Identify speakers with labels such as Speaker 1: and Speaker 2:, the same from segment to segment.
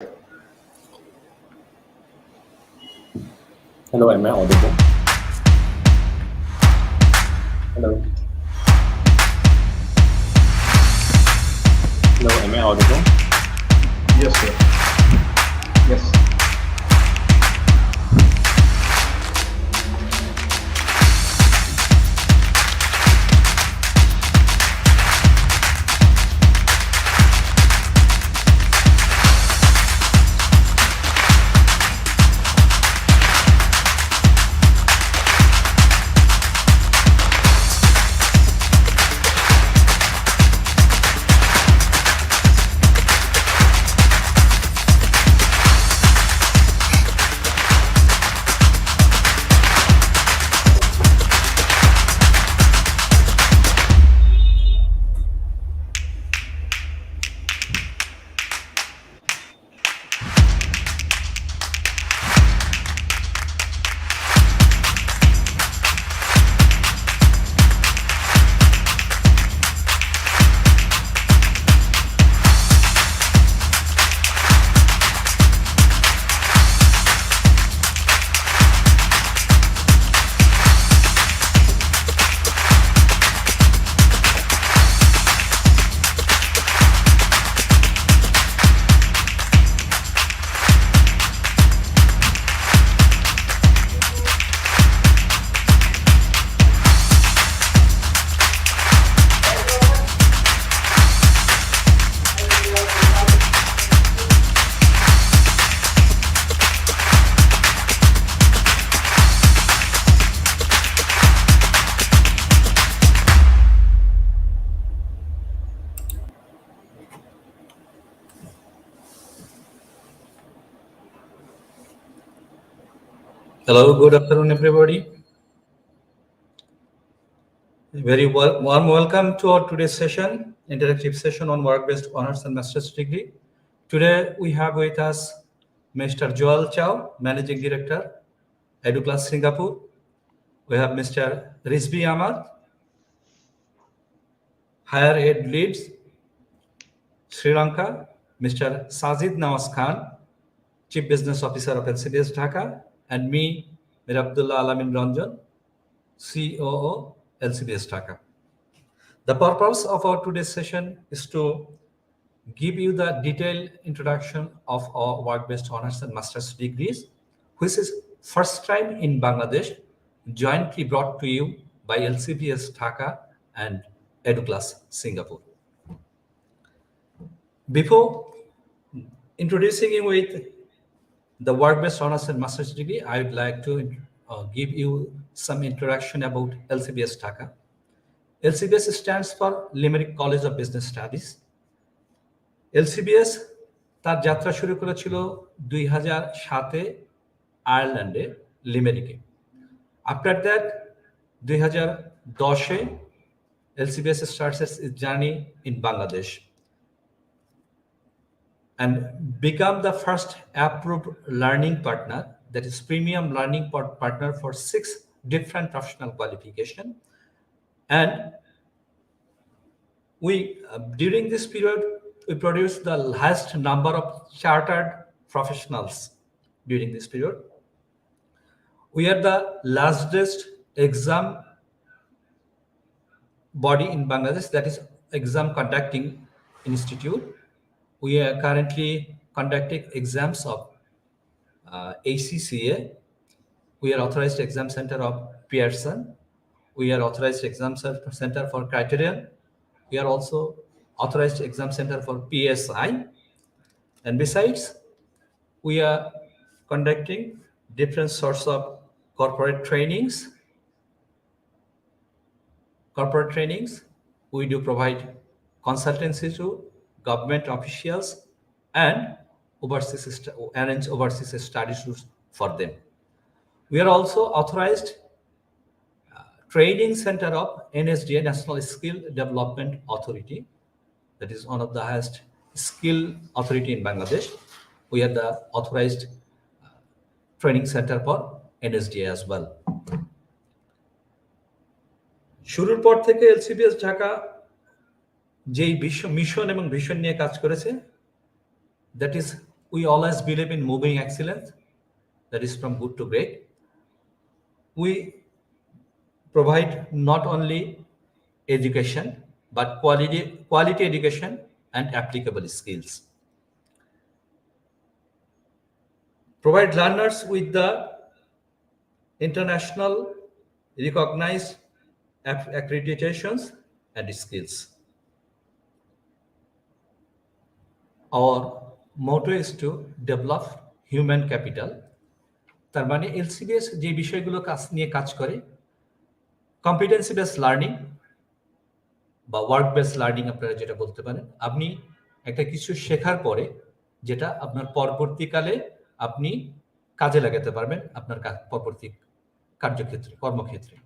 Speaker 1: Hello, am I audible? Hello. Hello, am I audible?
Speaker 2: Yes, sir. Yes.
Speaker 3: Hello, good afternoon, everybody. Very warm welcome to our today's session, interactive session on work-based honors and master's degree. Today we have with us Mr. Joel Chow, Managing Director, Educlaas Singapore. We have Mr. Rizvi Amath, Higher Ed Leads, Sri Lanka, Mr. Sajid Newaz Khan, Chief Business Officer of LCBS Dhaka, and me, Mr. Abdullah Al-Amin Ranjan, COO, LCBS Dhaka. The purpose of our today's session is to give you the detailed introduction of our work-based honors and master's degrees, which is first time in Bangladesh, jointly brought to you by LCBS Dhaka and Educlaas Singapore. Before introducing you with the work-based honors and master's degree, I would like to give you some introduction about LCBS Dhaka. LCBS stands for Limerick College of Business Studies. LCBS তার যাত্রা শুরু করেছিল 2007-এ আয়ারল্যান্ডে লিমেরিকে। After that, 2010-এ LCBS starts its journey in Bangladesh and become the first approved learning partner, that is premium learning partner for 6 different professional qualifications. And we, during this period, we produced the highest number of chartered professionals during this period. We are the largest exam body in Bangladesh, that is exam conducting institute. We are currently conducting exams of ACCA. We are authorized exam center of Pearson. We are authorized exam center for Criterion. We are also authorized exam center for PSI. And besides, we are conducting different sorts of corporate trainings. We do provide consultancy to government officials and arrange overseas studies for them. We are also authorized training center of NSDA, National Skill Development Authority. That is one of the highest skill authority in Bangladesh. We are the authorized training center for NSDA as well. শুরুর পর থেকে এলসিবিএস ঢাকা যেই mission এবং vision নিয়ে কাজ করেছে, that is we always believe in moving excellence, that is from good to great. We provide not only education, but quality education and applicable skills. Provide learners with the international recognized accreditations and skills. Our motto is to develop human capital. তার মানে এলসিবিএস যে বিষয়গুলো নিয়ে কাজ করে, competency based learning বা work based learning আপনারা যেটা বলতে পারেন, আপনি একটা কিছু শেখার পরে যেটা আপনার পরবর্তীকালে আপনি কাজে লাগাতে পারবেন আপনার পরবর্তী কার্যক্ষেত্রে, কর্মক্ষেত্রে।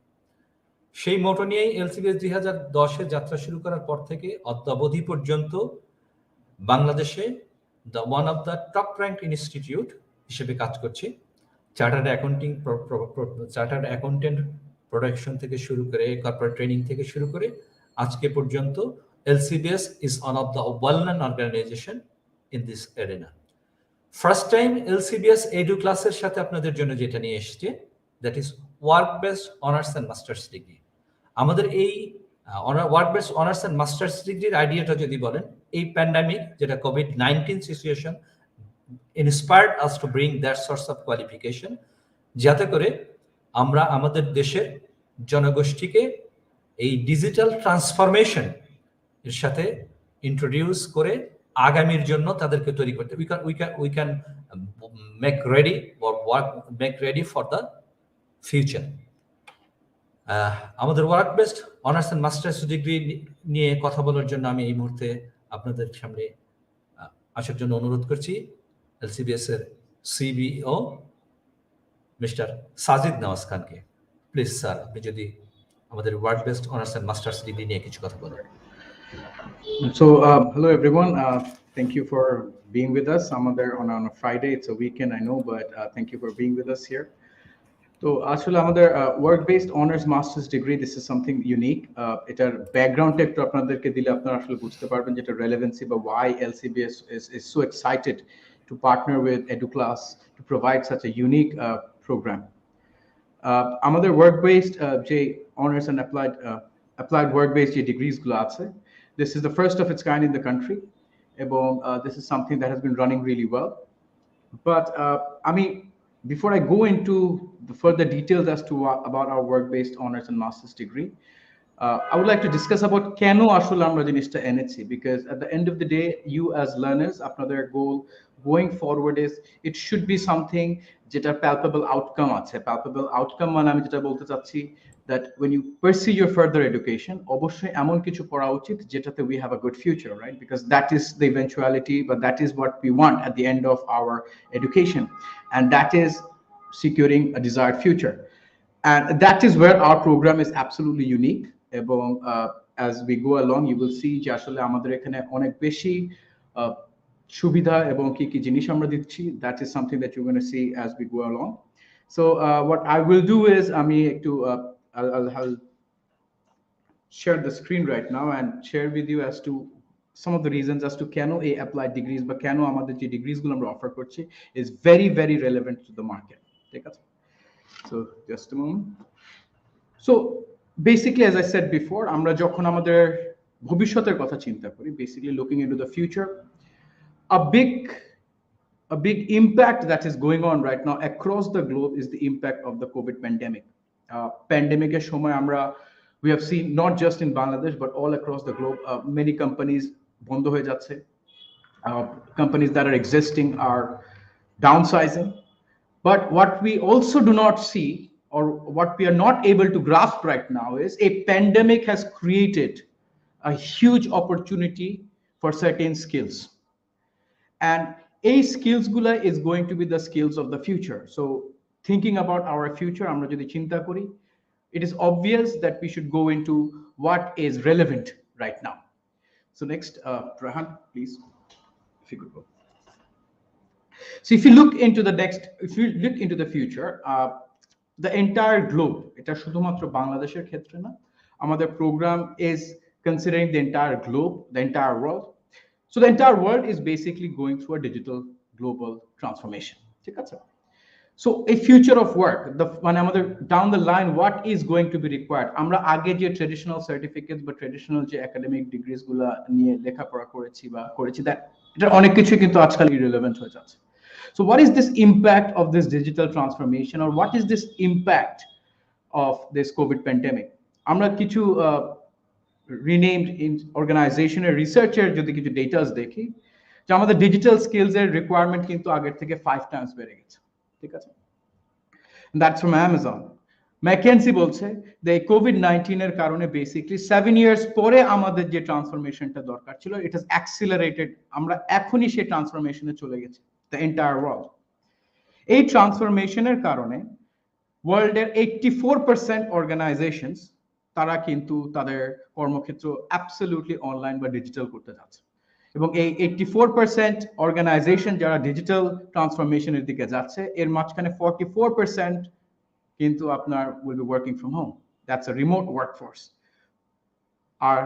Speaker 3: সেই মোটো নিয়েই এলসিবিএস 2010-এ যাত্রা শুরু করার পর থেকে অদ্যাবধি পর্যন্ত বাংলাদেশে one of the top rank institute হিসেবে কাজ করছে। চার্টার্ড অ্যাকাউন্টেন্ট প্রোডাকশন থেকে শুরু করে, কর্পোরেট ট্রেনিং থেকে শুরু করে আজকে পর্যন্ত LCBS is one of the well-known organization in this arena. First time LCBS Educlaas এর সাথে আপনাদের জন্য যেটা নিয়ে এসেছে, that is Work-based Honors and Masters degree. আমাদের এই Work-based Honors and Masters degree আইডিয়াটা যদি বলেন, এই প্যান্ডামিক যেটা COVID-19 situation inspired us to bring that source of qualification, যাতে করে আমরা আমাদের দেশের জনগোষ্ঠীকে এই ডিজিটাল ট্রান্সফরমেশন এর সাথে ইন্ট্রোডিউস করে আগামীর জন্য তাদেরকে তৈরি করতে, we can make ready for the future. আমাদের work based honours and masters degree নিয়ে কথা বলার জন্য আমি এই মুহূর্তে আপনাদের সামনে আসার জন্য অনুরোধ করছি LCBS এর সিবিও মিস্টার সাজিদ নওয়াজ খানকে। প্লিজ স্যার, আপনি যদি আমাদের work based honours and masters degree নিয়ে কিছু কথা বলেন।
Speaker 2: So hello everyone, thank you for being with us. Amader on a Friday, it's a weekend I know, but thank you for being with us here. So actually amader work-based honors master's degree, this is something unique. Etar background টা একটু আপনাদেরকে দিলে আপনারা আসলে বুঝতে পারবেন যেটা relevancy বা why LCBS is so excited to partner with Educlaas to provide such a unique program. Amader work-based যে honors and applied work-based যে degrees গুলো আছে, this is the first of its kind in the country, এবং this is something that has been running really well. But I mean, before I go into the further details as to about our work-based honors and master's degree, I would like to discuss about কেন আসলে আমরা জিনিসটা এনেছি, because at the end of the day, you as learners, আপনাদের goal going forward is it should be something যেটা palpable outcome আছে। Palpable outcome মানে আমি যেটা বলতে চাচ্ছি that when you pursue your further education, অবশ্যই এমন কিছু পড়া উচিত যেটাতে we have a good future, right? Because that is the eventuality, but that is what we want at the end of our education, and that is securing a desired future. And that is where our program is absolutely unique. এবং as we go along, you will see যে আসলে আমাদের এখানে অনেক বেশি সুবিধা এবং কি কি জিনিস আমরা দিচ্ছি। That is something that you're going to see as we go along. So what I will do is আমি একটু I'll share the screen right now and share with you as to some of the reasons as to কেন এই applied degrees বা কেন আমাদের যে degrees গুলো আমরা অফার করছি is very very relevant to the market. ঠিক আছে? So just a moment. So basically, as I said before, আমরা যখন আমাদের ভবিষ্যতের কথা চিন্তা করি, basically looking into the future, a big impact that is going on right now across the globe is the impact of the COVID pandemic. Pandemic এর সময় আমরা we have seen not just in Bangladesh but all across the globe, many companies বন্ধ হয়ে যাচ্ছে, companies that are existing are downsizing. But what we also do not see, or what we are not able to grasp right now, is a pandemic has created a huge opportunity for certain skills. And a skills gula is going to be the skills of the future. So thinking about our future, amra jodi chinta kori, it is obvious that we should go into what is relevant right now. So next, Rahan, please, if you could go. So if you look into the future, the entire globe, এটা শুধুমাত্র বাংলাদেশের ক্ষেত্রে না, আমাদের program is considering the entire globe, the entire world. So the entire world is basically going through a digital global transformation ঠিক আছে So a future of work, মানে আমাদের down the line, what is going to be required? আমরা আগে যে traditional certificates বা traditional যে academic degrees গুলা নিয়ে লেখাপড়া করেছি এটা অনেক কিছু কিন্তু আজকাল irrelevant হয়ে যাচ্ছে So what is this impact of this digital transformation, or what is this impact of this COVID pandemic? আমরা কিছু renamed organization researcher যদি কিছু data's দেখি যে আমাদের digital skills এর requirement কিন্তু আগের থেকে 5 times বেড়ে গেছে ঠিক আছে That's from Amazon. McKinsey বলছে যে COVID-19 এর কারণে বেসিক্যালি 7 ইয়ার্স পরে আমাদের যে ট্রান্সফরমেশনটা দরকার ছিল it has accelerated আমরা এখনই সেই ট্রান্সফরমেশনে চলে গেছি the entire world এই ট্রান্সফরমেশনের কারণে ওয়ার্ল্ডের 84% অর্গানাইজেশনস তারা কিন্তু তাদের কর্মক্ষেত্র অ্যাবসলিউটলি অনলাইন বা ডিজিটাল করতে যাচ্ছে এবং এই 84% অর্গানাইজেশন যারা ডিজিটাল ট্রান্সফরমেশনের দিকে যাচ্ছে এর মাঝখানে 44% কিন্তু আপনার will be working from home. That's a remote workforce. R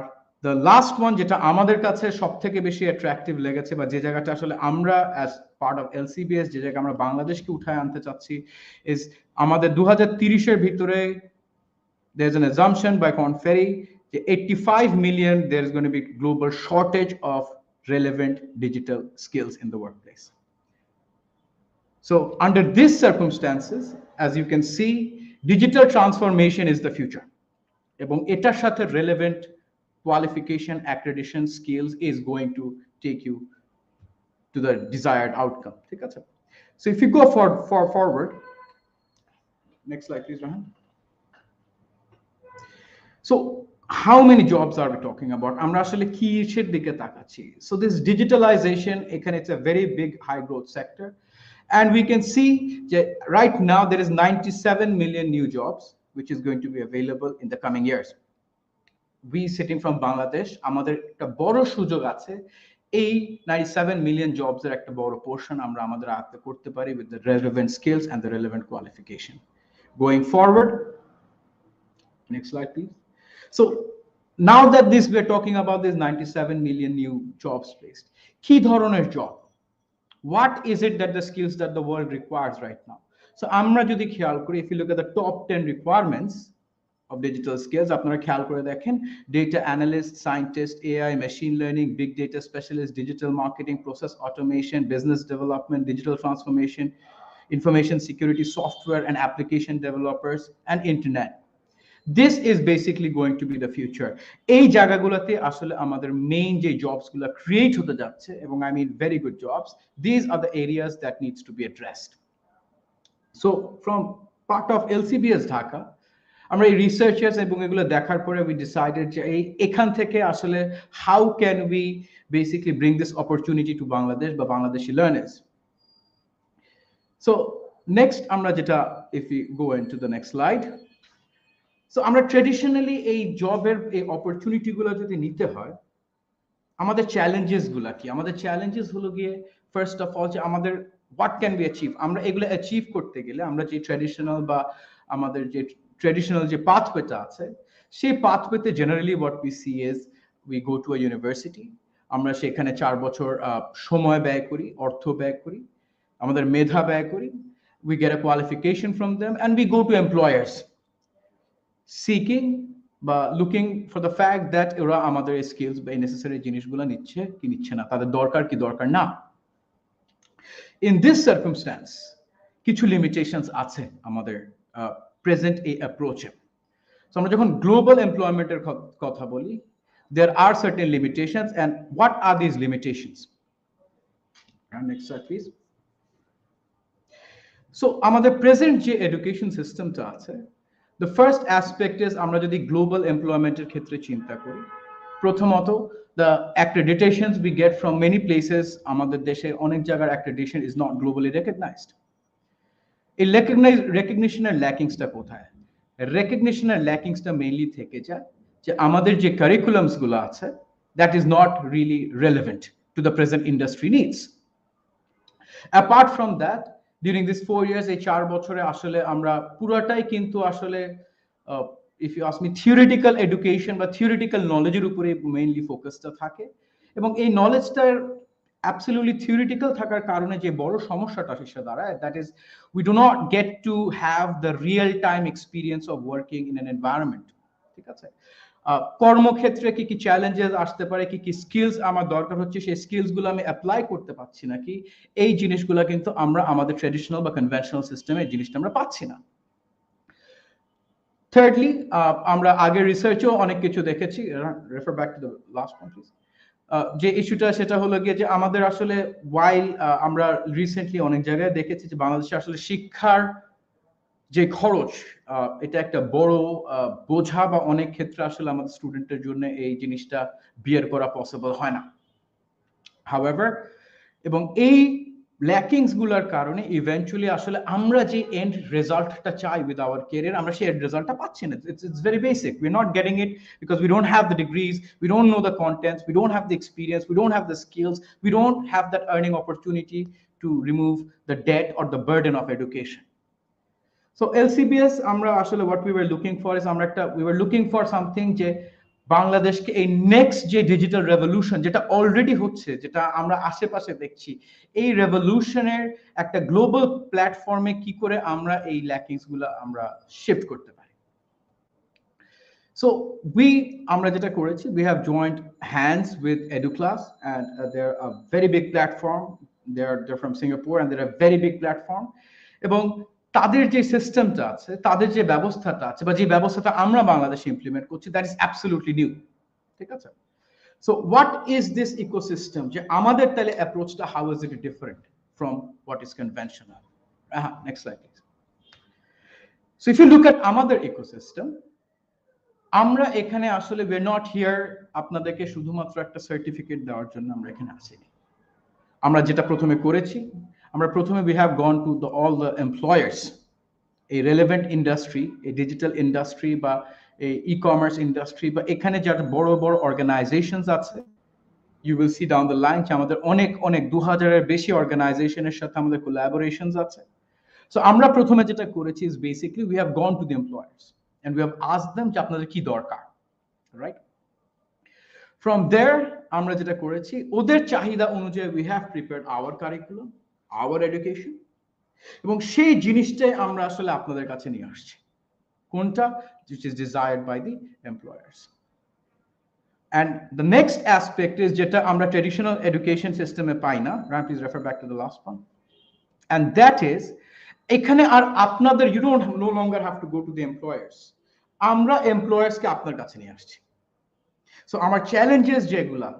Speaker 2: the last one যেটা আমাদের কাছে সবথেকে বেশি অ্যাট্রাকটিভ লেগেছে বা যে জায়গাটা আসলে আমরা as part of LCBS যে জায়গা আমরা বাংলাদেশকে উঠায় আনতে চাচ্ছি is আমাদের 2030 এর ভিতরে there's an assumption by Korn Ferry that 85 million there is going to be global shortage of relevant digital skills in the workplace. So under these circumstances, as you can see, digital transformation is the future. Ebong etar sathe relevant qualification, accreditation, skills is going to take you to the desired outcome. ঠিক আছে? So if you go forward, next slide please, Rahan. So how many jobs are we talking about? আমরা আসলে কি এর দিকে তাকাচ্ছি So this digitalization এখানে it's a very big high growth sector and we can see that right now there is 97 million new jobs which is going to be available in the coming years we sitting from Bangladesh আমাদের একটা বড় সুযোগ আছে এই 97 million jobs এর একটা বড় portion আমরা আমাদের আয়ত্তে করতে পারি with the relevant skills and the relevant qualification going forward next slide please So now that we're talking about this 97 million new jobs placed, key dhoroner job. What is it that the skills that the world requires right now? So amra jodi khayal kori, if you look at the top 10 requirements of digital skills, apnara khayal kore dekhen, data analyst, scientist, AI, machine learning, big data specialist, digital marketing, process automation, business development, digital transformation, information security, software and application developers, and internet. This is basically going to be the future. এই জায়গাগুলোতে আসলে আমাদের main যে jobs গুলো create হতে যাচ্ছে এবং I mean very good jobs, these are the areas that needs to be addressed. So from part of LCBS Dhaka, আমরা এই রিসার্চার্স এবং এগুলো দেখার পরে we decided যে এখান থেকে আসলে how can we basically bring this opportunity to Bangladesh বা Bangladeshi learners. So next আমরা যেটা if we go into the next slide. So আমরা ট্র্যাডিশনালি এই জবের এই অপরচুনিটি গুলো যদি নিতে হয় আমাদের চ্যালেঞ্জেস গুলা কি আমাদের চ্যালেঞ্জেস হলো গিয়ে ফার্স্ট অফ অল যে আমাদের হোয়াট ক্যান বি অ্যাচিভ আমরা এগুলো অ্যাচিভ করতে গেলে আমরা যে ট্র্যাডিশনাল বা আমাদের যে ট্র্যাডিশনাল যে পাথওয়েটা আছে সেই পাথওয়েতে generally what we see is we go to a university আমরা সেখানে 4 বছর সময় ব্যয় করি অর্থ ব্যয় করি আমাদের মেধা ব্যয় করি we get a qualification from them and we go to employers seeking বা looking for the fact that ওরা আমাদের স্কিলস বা নেসেসারি জিনিসগুলো নিচ্ছে কি নিচ্ছে না তাদের দরকার কি দরকার না in this circumstance কিছু লিমিটেশনস আছে আমাদের প্রেজেন্ট এই অ্যাপ্রোচে সো আমরা যখন গ্লোবাল এমপ্লয়মেন্টের কথা বলি there are certain limitations and what are these limitations and next slide please so আমাদের প্রেজেন্ট যে এডুকেশন সিস্টেমটা আছে The first aspect is আমরা যদি global employment এর ক্ষেত্রে চিন্তা করি প্রথমত the accreditations we get from many places আমাদের দেশে অনেক জায়গার accreditation is not globally recognized এই recognition-এর ল্যাকিংসটা কোথায় recognition-এর ল্যাকিংসটা মেইনলি থেকে যায় যে আমাদের যে কারিকুলামস গুলো আছে that is not really relevant to the present industry needs apart from that during this 4 years এই 4 বছরে আসলে আমরা পুরোটাই কিন্তু আসলে if you ask me theoretical education বা theoretical knowledge এর উপরে মেইনলি ফোকাসটা থাকে এবং এই নলেজটার absolutely theoretical থাকার কারণে যে বড় সমস্যাটা এসে দাঁড়ায়, that is we do not get to have the real time experience of working in an environment. ঠিক আছে, কর্মক্ষেত্রে কি কি চ্যালেঞ্জেস আসতে পারে, কি কি স্কিলস আমার দরকার হচ্ছে, সেই স্কিলসগুলো আমি অ্যাপ্লাই করতে পারছি নাকি, এই জিনিসগুলো কিন্তু আমরা আমাদের ট্র্যাডিশনাল বা কনভেনশনাল সিস্টেমে এই জিনিসটা আমরা পাচ্ছি না। থার্ডলি, আমরা আগের রিসার্চেও অনেক কিছু দেখেছি, refer back to the last one please, যে ইস্যুটা সেটা হলো গিয়ে যে আমাদের আসলে ওয়াইল আমরা রিসেন্টলি অনেক জায়গায় দেখেছি যে বাংলাদেশে আসলে শিক্ষার যে খরচ, এটা একটা বড় বোঝা, বা অনেক ক্ষেত্রে আসলে আমাদের স্টুডেন্টের জন্য এই জিনিসটা বিয়ার করা পসিবল হয় না। হাউএভার, এবং এই ল্যাকিংস গুলোর কারণে ইভেন্চুয়ালি আসলে আমরা যে এন্ড রেজাল্টটা চাই উইথ আওয়ার ক্যারিয়ার, আমরা সেই এন্ড রেজাল্টটা পাচ্ছি না। It's very basic, we are not getting it because we don't have the degrees, we don't know the contents, we don't have the experience, we don't have the skills, we don't have that earning opportunity to remove the debt or the burden of education. So LCBS আমরা আসলে what we were looking for is we were looking for something যে বাংলাদেশকে এই next যে digital revolution যেটা already হচ্ছে, যেটা আমরা আশেপাশে দেখছি, এই রেভলিউশনের একটা গ্লোবাল প্ল্যাটফর্মে কি করে আমরা এই ল্যাকিংস গুলো আমরা শিফট করতে পারি। So আমরা যেটা করেছি, we have joined hands with Educlaas, and they're a very big platform. They're from Singapore and they're a very big platform. এবং তাদের যে সিস্টেমটা আছে, তাদের যে ব্যবস্থাটা আছে, বা যে ব্যবস্থাটা আমরা বাংলাদেশে ইমপ্লিমেন্ট করছি, দ্যাট ইজ অ্যাবসলিউটলি নিউ। ঠিক আছে, so what is this ecosystem, যে আমাদের তাহলে অ্যাপ্রোচটা how is it different from what is conventional. Next slide please. So if you look at আমাদের ইকোসিস্টেম, আমরা এখানে আসলে উই আর নট হিয়ার আপনাদেরকে শুধুমাত্র একটা সার্টিফিকেট দেওয়ার জন্য আমরা এখানে আসিনি। আমরা যেটা প্রথমে করেছি, আমরা প্রথমে we have gone to all the employers, a relevant industry, a digital industry বা a e-commerce industry, বা এখানে যারা বড় বড় অর্গানাইজেশনস আছে, you will see down the line যে আমাদের অনেক 2000-এর বেশি অর্গানাইজেশনের সাথে আমাদের কোলাবোরেশনস আছে। সো আমরা প্রথমে যেটা করেছি is basically we have gone to the employers and we have asked them যে আপনাদের কি দরকার, রাইট? From there আমরা যেটা করেছি, ওদের চাহিদা অনুযায়ী we have prepared our curriculum, our education, এবং সেই জিনিসটাই আমরা আসলে আপনাদের কাছে নিয়ে আসছি, কোনটা which is desired by the employers. And the next aspect is যেটা আমরা traditional education system এ পাই না, please refer back to the last one, and that is এখানে আর আপনাদের you don't no longer have to go to the employers, আমরা employers কে আপনার কাছে নিয়ে আসছি। সো আমার চ্যালেঞ্জেস যেগুলা,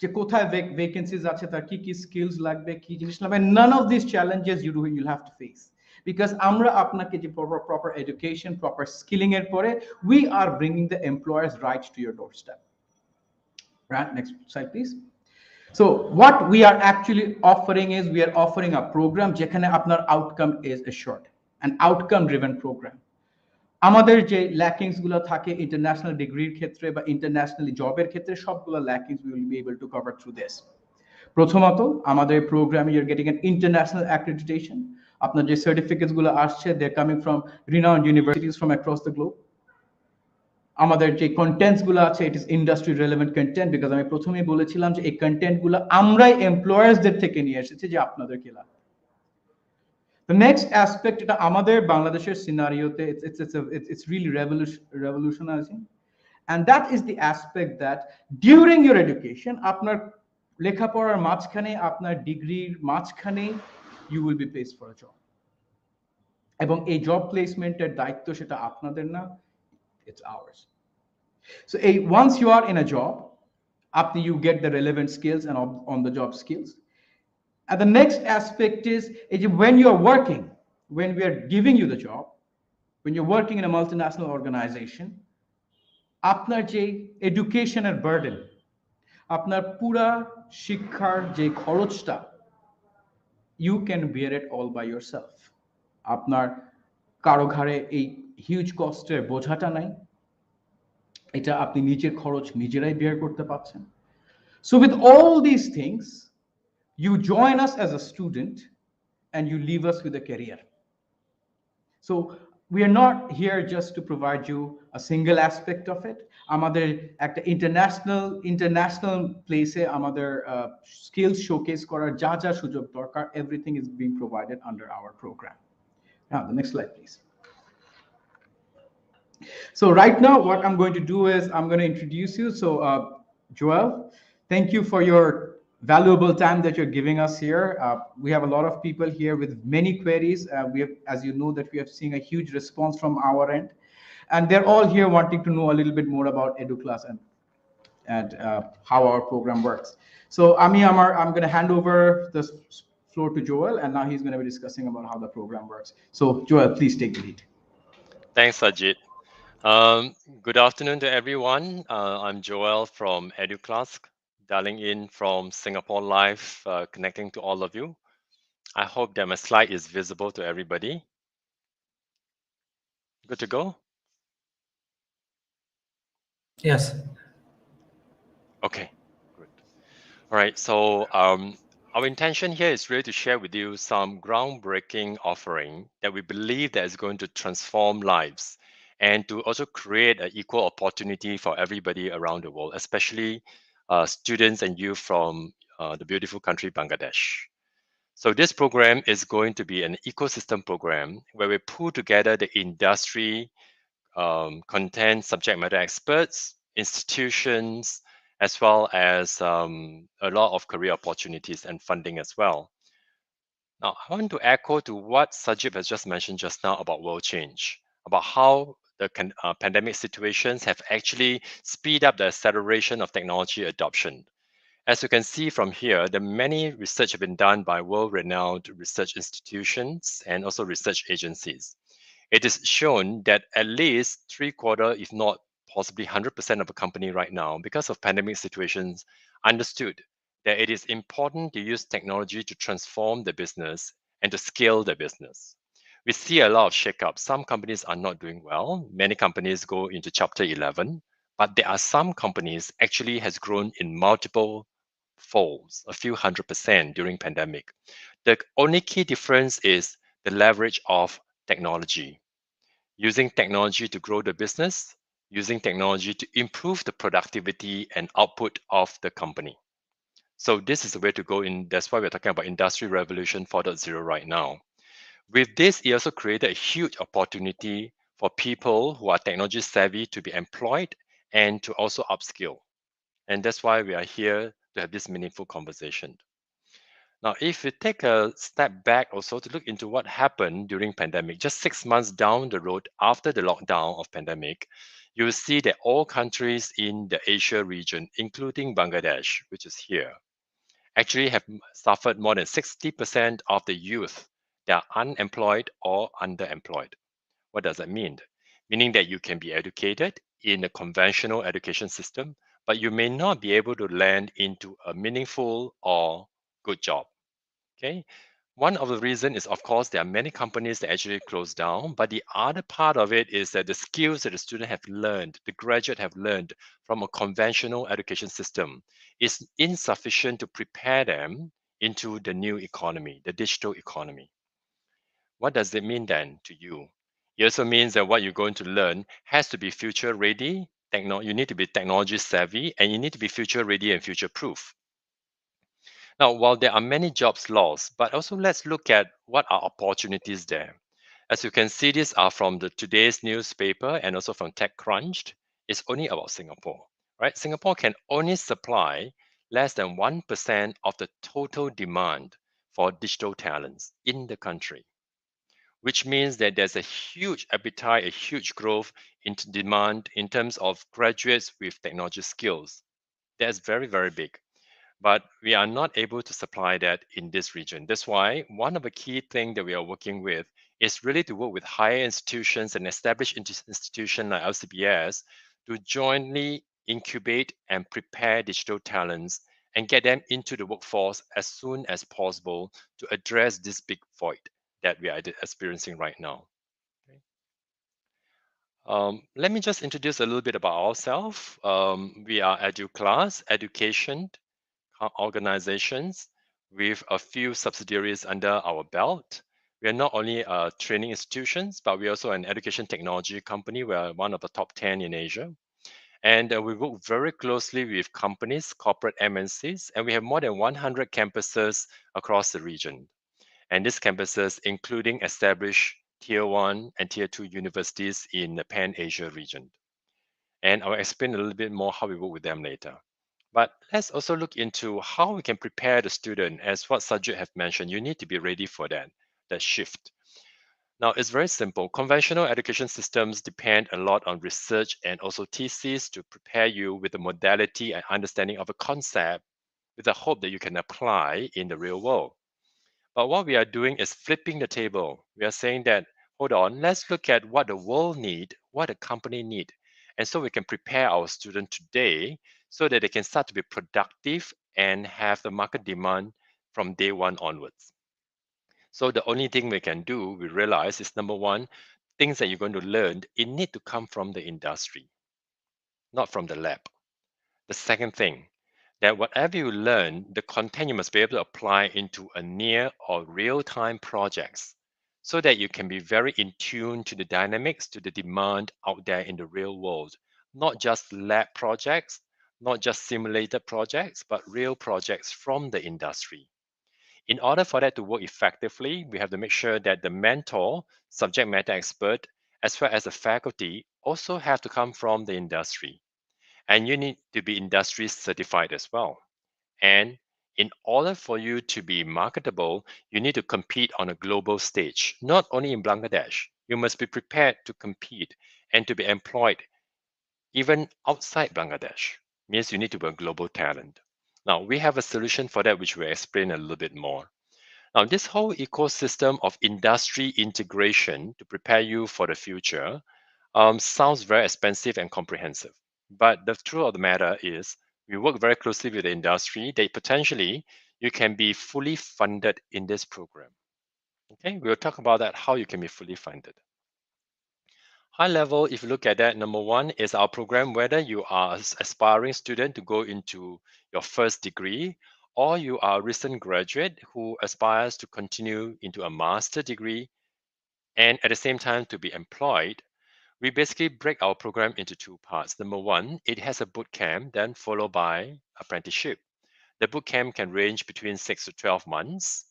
Speaker 2: যে কোথায় ভ্যাকেন্সিজ আছে, তার কি কি স্কিলস লাগবে, কি জিনিস লাগবে, none of these challenges you'll have to face, because আমরা আপনাকে যে proper education, proper skilling এর পরে we are bringing the employers right to your doorstep. Right, next slide please. So what we are actually offering is we are offering a program যেখানে আপনার outcome is assured, an outcome driven program. আমাদের যে lackings গুলো থাকে international ডিগ্রির ক্ষেত্রে বা internationally জবের ক্ষেত্রে, সবগুলো lackings we will be able to cover through this. প্রথমত, আমাদের প্রোগ্রামে you are getting an international accreditation. আপনার যে সার্টিফিকেটস গুলো আসছে, they are coming from renowned universities from across the globe. আমাদের যে কন্টেন্টস গুলো আছে, it is industry relevant content, because আমি প্রথমেই বলেছিলাম যে এই কন্টেন্ট গুলো আমরাই এমপ্লয়ার্সদের থেকে নিয়ে এসেছি যে আপনাদেরকে লাগবে। The next aspect, এটা আমাদের বাংলাদেশের সিনারিওতে it's really revolutionizing, and that is the aspect that during your education, আপনার লেখাপড়ার মাঝখানে, আপনার ডিগ্রির মাঝখানে, you will be placed for a job, এবং এই জব প্লেসমেন্টের দায়িত্ব সেটা আপনাদের না, it's ours. So once you are in a job, after you get the relevant skills and on the job skills. And the next aspect is when you are working, when we are giving you the job, when you're working in a multinational organization, আপনার যে এডুকেশনের burden, আপনার পুরা শিক্ষার যে খরচটা, you can bear it all by yourself. আপনার কারো ঘাড়ে এই হিউজ কস্টের বোঝাটা নাই, এটা আপনি নিজের খরচ নিজেরাই বেয়ার করতে পারছেন। So with all these things, you join us as a student and you leave us with a career. So we are not here just to provide you a single aspect of it. আমাদের একটা international place এ আমাদের skills showcase করার যা যা সুযোগ দরকার, everything is being provided under our program. Now the next slide please. So right now what I'm going to do is I'm going to introduce you. So Joel, thank you for your valuable time that you're giving us here. We have a lot of people here with many queries. We have, as you know, that we have seen a huge response from our end, and they're all here wanting to know a little bit more about Educlaas and how our program works. So I'm going to hand over the floor to Joel, and now he's going to be discussing about how the program works. So Joel, please take the lead.
Speaker 4: Thanks, Sajid. Good afternoon to everyone. I'm Joel from Educlaas, dialing in from Singapore Live, connecting to all of you. I hope that my slide is visible to everybody. Good to go?
Speaker 3: Yes.
Speaker 4: Okay, good. All right, so our intention here is really to share with you some groundbreaking offering that we believe that is going to transform lives and to also create an equal opportunity for everybody around the world, especially students and youth from the beautiful country, Bangladesh. So this program is going to be an ecosystem program where we pull together the industry, content subject matter experts, institutions, as well as a lot of career opportunities and funding as well. Now, I want to echo to what Sajid has just mentioned just now about world change, about how the pandemic situations have actually speed up the acceleration of technology adoption. As you can see from here, the many research have been done by world-renowned research institutions and also research agencies. It is shown that at least 3/4, if not possibly 100% of a company right now, because of pandemic situations, understood that it is important to use technology to transform the business and to scale the business. We see a lot of shakeups. Some companies are not doing well. Many companies go into chapter 11, but there are some companies actually has grown in multiple folds, a few 100% during pandemic. The only key difference is the leverage of technology. Using technology to grow the business, using technology to improve the productivity and output of the company. So this is the way to go in. That's why we're talking about Industry Revolution 4.0 right now. With this, it also created a huge opportunity for people who are technology savvy to be employed and to also upskill. And that's why we are here to have this meaningful conversation. Now, if we take a step back also to look into what happened during pandemic, just 6 months down the road after the lockdown of pandemic, you will see that all countries in the Asia region, including Bangladesh, which is here, actually have suffered more than 60% of the youth that are unemployed or underemployed. What does that mean? Meaning that you can be educated in a conventional education system, but you may not be able to land into a meaningful or good job. Okay. One of the reasons is, of course, there are many companies that actually close down, but the other part of it is that the skills that the student have learned, the graduate have learned from a conventional education system is insufficient to prepare them into the new economy, the digital economy. What does it mean then to you? It also means that what you're going to learn has to be future ready. You need to be technology savvy, and you need to be future ready and future proof. Now, while there are many jobs lost, but also let's look at what are opportunities there. As you can see, these are from today's newspaper and also from TechCrunch. It's only about Singapore, right? Singapore can only supply less than 1% of the total demand for digital talents in the country, which means that there's a huge appetite, a huge growth in demand in terms of graduates with technology skills. That's very, very big. But we are not able to supply that in this region. That's why one of the key things that we are working with is really to work with higher institutions and established institutions like LCBS to jointly incubate and prepare digital talents and get them into the workforce as soon as possible to address this big void that we are experiencing right now. Let me just introduce a little bit about ourselves. We are Educlaas, education organizations with a few subsidiaries under our belt. We are not only training institutions, but we're also an education technology company. We are one of the top 10 in Asia. And we work very closely with companies, corporate MNCs, and we have more than 100 campuses across the region. And these campuses, including established Tier 1 and Tier 2 universities in the Pan-Asia region. And I'll explain a little bit more how we work with them later. But let's also look into how we can prepare the student. As what Sajid have mentioned, you need to be ready for that shift. Now, it's very simple. Conventional education systems depend a lot on research and also theses to prepare you with the modality and understanding of a concept with the hope that you can apply in the real world. But what we are doing is flipping the table. We are saying that, hold on, let's look at what the world need, what the company need. And so we can prepare our student today so that they can start to be productive and have the market demand from day one onwards. So the only thing we can do, we realize, is number one, things that you're going to learn, it need to come from the industry, not from the lab. The second thing, that whatever you learn, the content you must be able to apply into a near or real-time projects so that you can be very in tune to the dynamics, to the demand out there in the real world, not just lab projects, not just simulated projects, but real projects from the industry. In order for that to work effectively, we have to make sure that the mentor, subject matter expert, as well as the faculty also have to come from the industry. And you need to be industry certified as well. And in order for you to be marketable, you need to compete on a global stage, not only in Bangladesh. You must be prepared to compete and to be employed even outside Bangladesh. Means you need to be a global talent. Now, we have a solution for that, which we'll explain a little bit more. Now, this whole ecosystem of industry integration to prepare you for the future sounds very expensive and comprehensive. But the truth of the matter is, we work very closely with the industry that potentially you can be fully funded in this program. Okay, we'll talk about that, how you can be fully funded. High level, if you look at that, number one is our program, whether you are an aspiring student to go into your first degree, or you are a recent graduate who aspires to continue into a master degree, and at the same time to be employed. We basically break our program into two parts. Number one, it has a boot camp, then followed by apprenticeship. The boot camp can range between 6 to 12 months,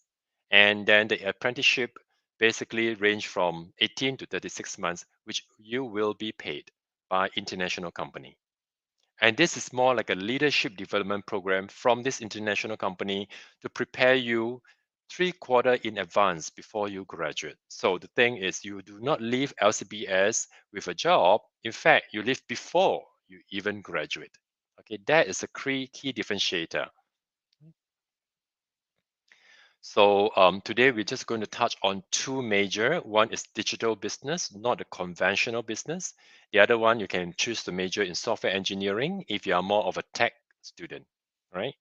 Speaker 4: and then the apprenticeship basically range from 18 to 36 months, which you will be paid by international company. And this is more like a leadership development program from this international company to prepare you 3 quarter in advance before you graduate. So the thing is, you do not leave LCBS with a job. In fact, you leave before you even graduate. Okay, that is a key differentiator. So today we're just going to touch on two major. One is digital business, not the conventional business. The other one, you can choose to major in software engineering if you are more of a tech student, right?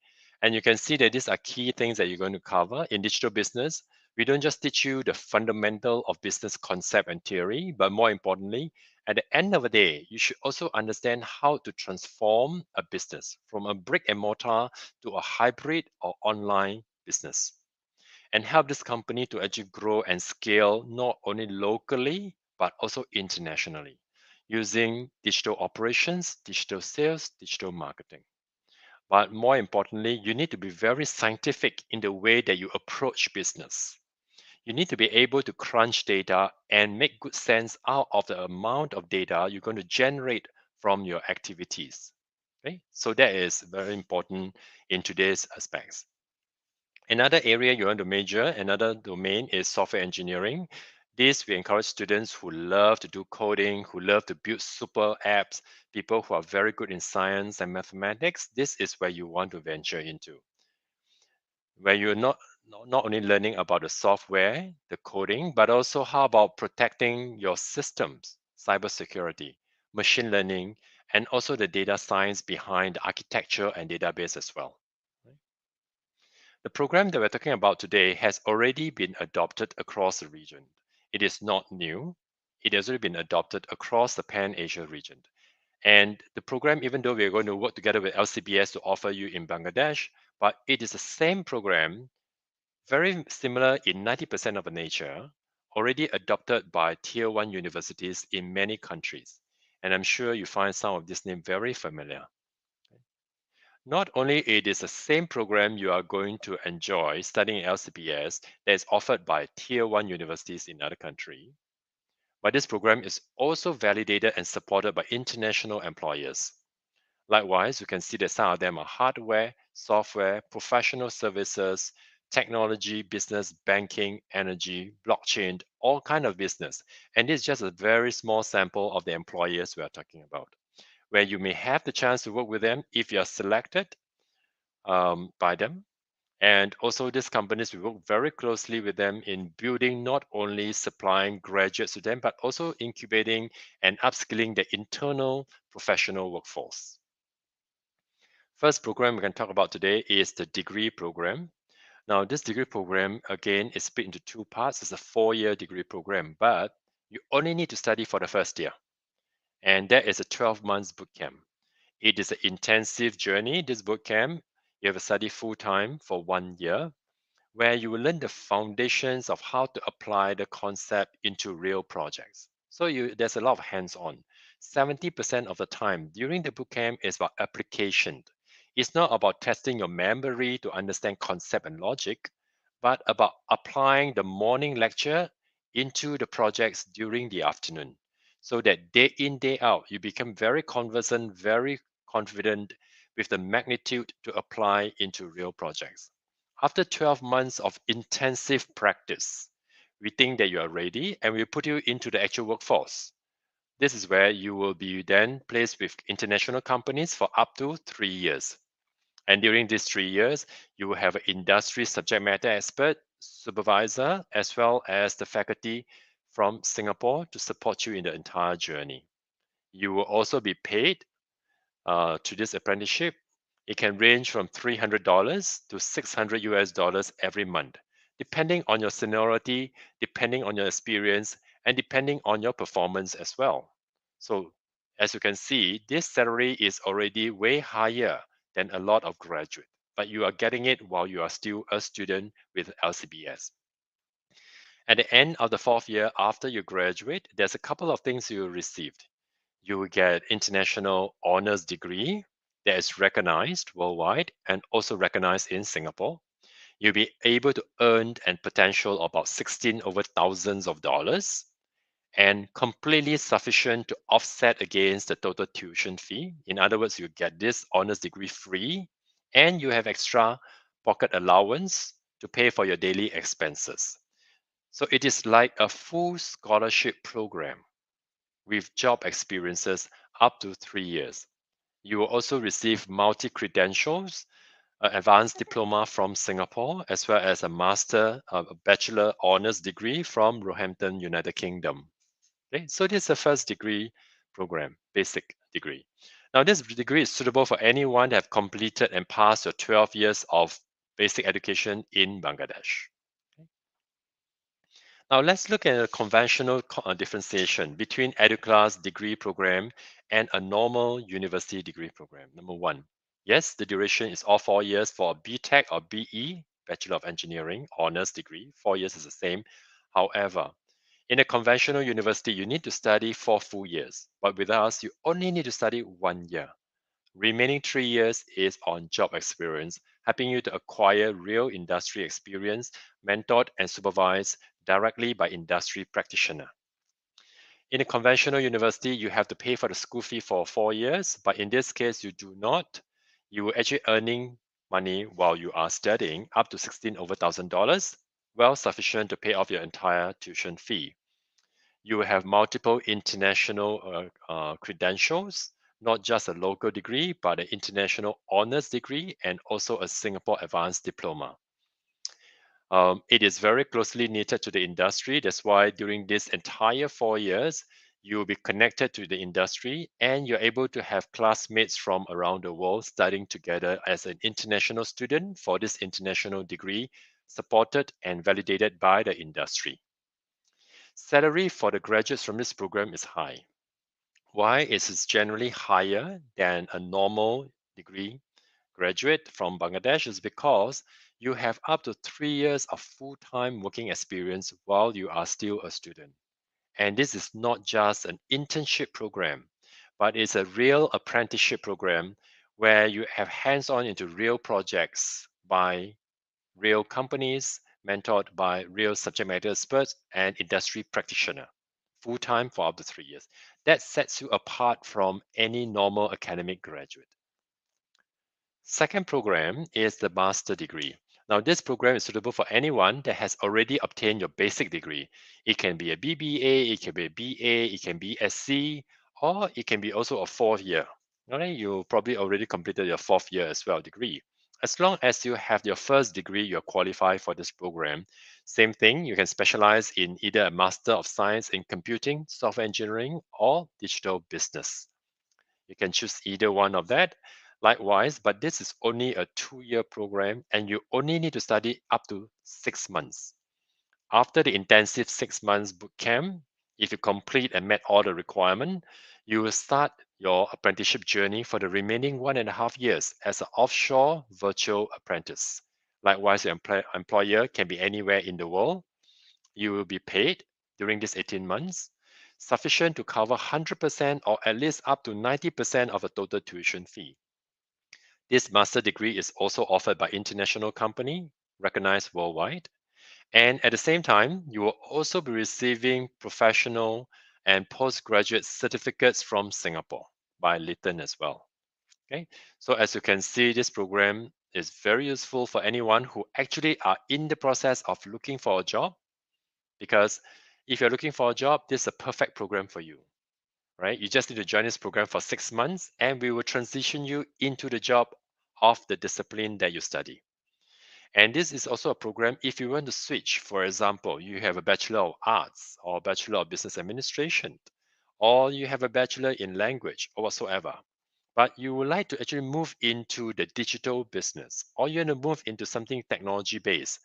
Speaker 4: And you can see that these are key things that you're going to cover in digital business. We don't just teach you the fundamental of business concept and theory, but more importantly, at the end of the day, you should also understand how to transform a business from a brick and mortar to a hybrid or online business, and help this company to actually grow and scale not only locally, but also internationally using digital operations, digital sales, digital marketing. But more importantly, you need to be very scientific in the way that you approach business. You need to be able to crunch data and make good sense out of the amount of data you're going to generate from your activities. Okay? So that is very important in today's aspects. Another area you want to major, another domain is software engineering. This we encourage students who love to do coding, who love to build super apps, people who are very good in science and mathematics. This is where you want to venture into, where you're not only learning about the software, the coding, but also how about protecting your systems, cybersecurity, machine learning, and also the data science behind the architecture and database as well. The program that we're talking about today has already been adopted across the region. It is not new. It has already been adopted across the Pan-Asia region. And the program, even though we're going to work together with LCBS to offer you in Bangladesh, but it is the same program very similar in 90% of the nature, already adopted by Tier 1 universities in many countries. And I'm sure you find some of this name very familiar. Not only it is the same program you are going to enjoy studying LCBS that is offered by Tier 1 universities in other countries, but this program is also validated and supported by international employers. Likewise, you can see that some of them are hardware, software, professional services, technology, business, banking, energy, blockchain, all kind of business. And this is just a very small sample of the employers we are talking about, where you may have the chance to work with them if you are selected by them. And also these companies, we work very closely with them in building, not only supplying graduates to them, but also incubating and upskilling the internal professional workforce. First program we can talk about today is the degree program. Now, this degree program, again, is split into two parts. It's a 4-year degree program, but you only need to study for the first year. And that is a 12 months boot camp. It is an intensive journey, this boot camp. You have to study full-time for 1 year, where you will learn the foundations of how to apply the concept into real projects. So there's a lot of hands-on. 70% of the time during the bootcamp is about application. It's not about testing your memory to understand concept and logic, but about applying the morning lecture into the projects during the afternoon. So that day in, day out, you become very conversant, very confident with the magnitude to apply into real projects. After 12 months of intensive practice, we think that you are ready and we put you into the actual workforce. This is where you will be then placed with international companies for up to 3 years. And during these 3 years, you will have an industry subject matter expert, supervisor, as well as the faculty from Singapore to support you in the entire journey. You will also be paid to this apprenticeship. It can range from $300 to $600 every month, depending on your seniority, depending on your experience, and depending on your performance as well. So, as you can see, this salary is already way higher than a lot of graduates, but you are getting it while you are still a student with LCBS. At the end of the 4th year after you graduate, there's a couple of things you received. You will get international honors degree that is recognized worldwide and also recognized in Singapore. You'll be able to earn and potential about 16 over thousands of dollars and completely sufficient to offset against the total tuition fee. In other words, you get this honors degree free and you have extra pocket allowance to pay for your daily expenses. So it is like a full scholarship program with job experiences up to 3 years. You will also receive multi-credentials, advanced diploma from Singapore, as well as a master, a bachelor honors degree from Roehampton, United Kingdom. Okay, so this is the first degree program, basic degree. Now, this degree is suitable for anyone that have completed and passed your 12 years of basic education in Bangladesh. Now let's look at a conventional differentiation between Educlaas degree program and a normal university degree program. Number one, yes, the duration is all 4 years for a BTech or BE, Bachelor of Engineering, honors degree. 4 years is the same. However, in a conventional university, you need to study 4 full years. But with us, you only need to study 1 year. Remaining 3 years is on job experience, helping you to acquire real industry experience, mentored and supervised directly by industry practitioner. In a conventional university, you have to pay for the school fee for 4 years, but in this case, you do not. You will actually earning money while you are studying up to 16 over $1,000, well sufficient to pay off your entire tuition fee. You will have multiple international credentials, not just a local degree, but an international honors degree and also a Singapore advanced diploma. It is very closely knitted to the industry. That's why during this entire 4 years, you will be connected to the industry and you're able to have classmates from around the world studying together as an international student for this international degree, supported and validated by the industry. Salary for the graduates from this program is high. Why is it generally higher than a normal degree graduate from Bangladesh is because you have up to 3 years of full-time working experience while you are still a student. And this is not just an internship program, but it's a real apprenticeship program where you have hands-on into real projects by real companies, mentored by real subject matter experts and industry practitioner, full-time for up to 3 years. That sets you apart from any normal academic graduate. Second program is the master degree. Now, this program is suitable for anyone that has already obtained your basic degree. It can be a BBA, it can be a BA, it can be SC, or it can be also a 4th year. All right, you probably already completed your 4th year as well degree. As long as you have your first degree, you're qualified for this program. Same thing, you can specialize in either a Master of Science in Computing, Software Engineering, or Digital Business. You can choose either one of that. Likewise, but this is only a 2-year program and you only need to study up to 6 months. After the intensive 6 months boot camp, if you complete and met all the requirements, you will start your apprenticeship journey for the remaining 1.5 years as an offshore virtual apprentice. Likewise, your employer can be anywhere in the world. You will be paid during these 18 months, sufficient to cover 100% or at least up to 90% of the total tuition fee. This master degree is also offered by international company, recognized worldwide. And at the same time, you will also be receiving professional and postgraduate certificates from Singapore by Lithan as well. Okay, so as you can see, this program is very useful for anyone who actually are in the process of looking for a job, because if you're looking for a job, this is a perfect program for you, right? You just need to join this program for 6 months and we will transition you into the job of the discipline that you study. And this is also a program if you want to switch. For example, you have a Bachelor of Arts or Bachelor of Business Administration, or you have a Bachelor in Language or whatsoever, but you would like to actually move into the digital business, or you want to move into something technology based.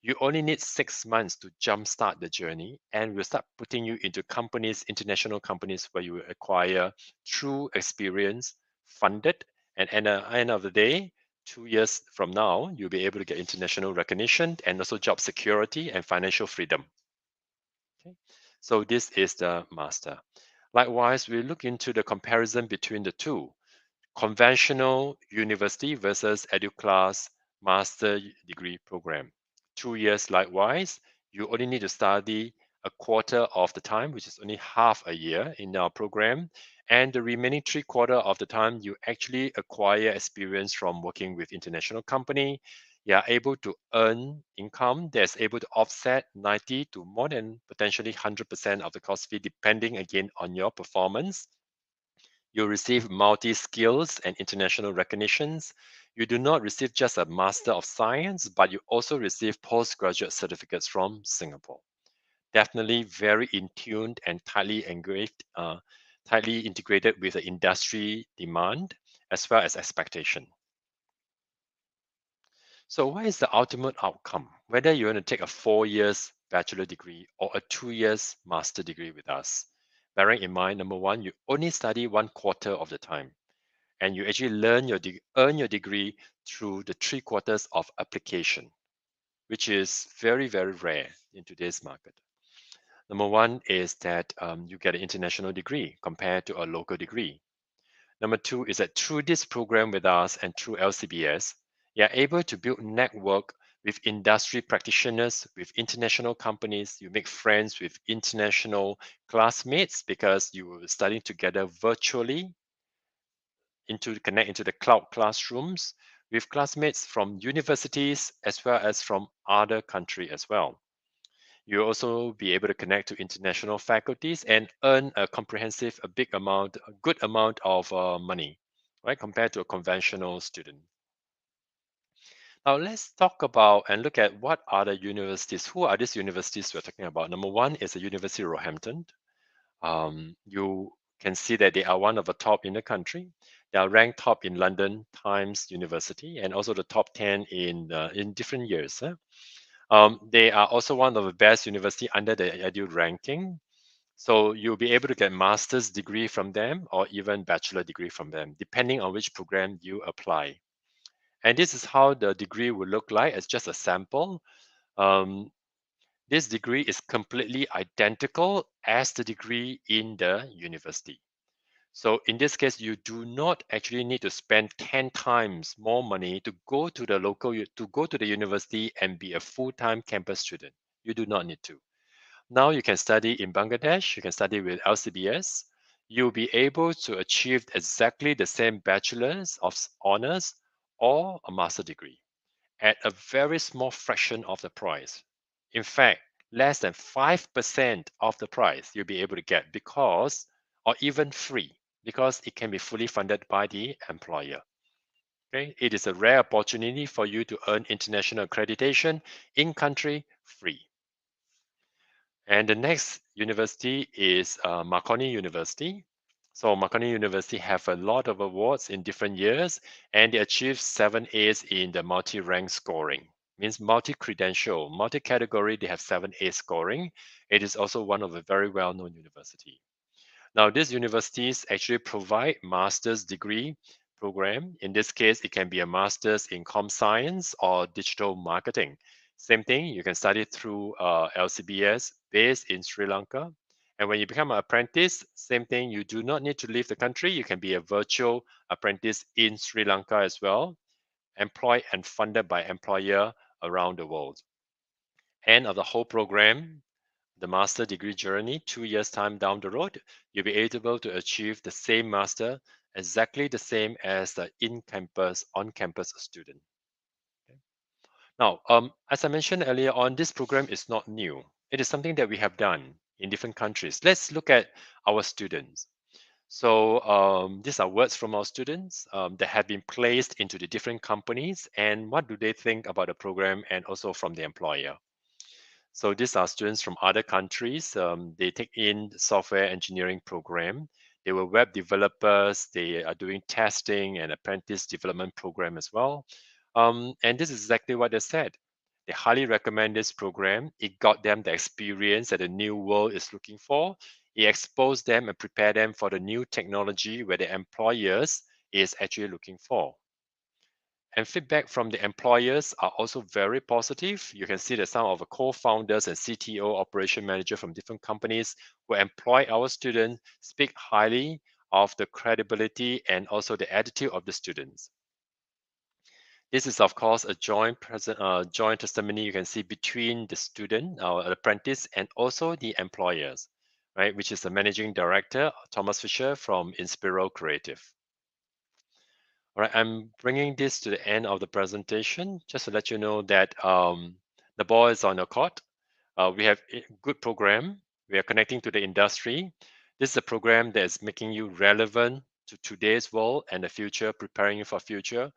Speaker 4: You only need 6 months to jumpstart the journey, and we'll start putting you into companies, international companies, where you will acquire true experience, funded, and at the end of the day, 2 years from now, you'll be able to get international recognition and also job security and financial freedom. Okay? So this is the master. Likewise, we look into the comparison between the two. Conventional university versus Educlaas master degree program. 2 years likewise, you only need to study a quarter of the time, which is only half a year in our program. And the remaining 3/4 of the time, you actually acquire experience from working with international company. You are able to earn income that's able to offset 90 to more than potentially 100% of the cost fee, depending again on your performance. You receive multi-skills and international recognitions. You do not receive just a Master of Science, but you also receive postgraduate certificates from Singapore. Definitely very in tuned and tightly engraved, tightly integrated with the industry demand as well as expectation. So what is the ultimate outcome? Whether you want to take a 4 years bachelor degree or a 2 years master degree with us. Bearing in mind, number one, you only study 1/4 of the time, and you actually earn your degree through the 3/4 of application, which is very, very rare in today's market. Number one is that you get an international degree compared to a local degree. Number two is that through this program with us and through LCBS, you're able to build network with industry practitioners, with international companies. You make friends with international classmates because you were studying together virtually connect into the cloud classrooms with classmates from universities as well as from other countries as well. You'll also be able to connect to international faculties and earn a good amount of money, right, compared to a conventional student. Now let's talk about and look at what are the universities. Who are these universities we're talking about? Number one is the University of Roehampton. You can see that they are one of the top in the country. They are ranked top in London Times University and also the top 10 in different years. They are also one of the best university under the Edu ranking. So you'll be able to get master's degree from them or even bachelor degree from them, depending on which program you apply. And this is how the degree will look like. It's just a sample. This degree is completely identical as the degree in the university. So in this case, you do not actually need to spend 10 times more money to go to the university and be a full-time campus student. You do not need to. Now you can study in Bangladesh, you can study with LCBS. You'll be able to achieve exactly the same bachelor's of honors or a master degree at a very small fraction of the price. In fact, less than 5% of the price you'll be able to get because, or even free, because it can be fully funded by the employer. Okay? It is a rare opportunity for you to earn international accreditation in country free. And the next university is Marconi University. So Marconi University have a lot of awards in different years, and they achieved 7 A's in the multi-rank scoring. Means multi-credential, multi-category, they have 7 A scoring. It is also one of a very well-known university. Now, these universities actually provide master's degree program. In this case, it can be a master's in comm science or digital marketing. Same thing, you can study through LCBS based in Sri Lanka. And when you become an apprentice, same thing, you do not need to leave the country. You can be a virtual apprentice in Sri Lanka as well, employed and funded by employer around the world. End of the whole program, the master degree journey, 2 years time down the road, you'll be able to achieve the same master, exactly the same as the in-campus, on-campus student. Okay. Now, as I mentioned earlier on, this program is not new. It is something that we have done in different countries. Let's look at our students. So these are words from our students that have been placed into the different companies, and what do they think about the program, and also from the employer. So these are students from other countries. They take in the software engineering program. They were web developers. They are doing testing and apprentice development program as well. And this is exactly what they said. They highly recommend this program. It got them the experience that the new world is looking for. It exposed them and prepared them for the new technology where the employers is actually looking for. And feedback from the employers are also very positive. You can see that some of the co-founders and CTO, operation manager from different companies who employ our students speak highly of the credibility and also the attitude of the students. This is, of course, a joint testimony you can see between the student, our apprentice, and also the employers, right? Which is the managing director, Thomas Fisher from Inspiro Creative. All right, I'm bringing this to the end of the presentation just to let you know that the ball is on your court. We have a good program. We are connecting to the industry. This is a program that is making you relevant to today's world and the future, preparing you for future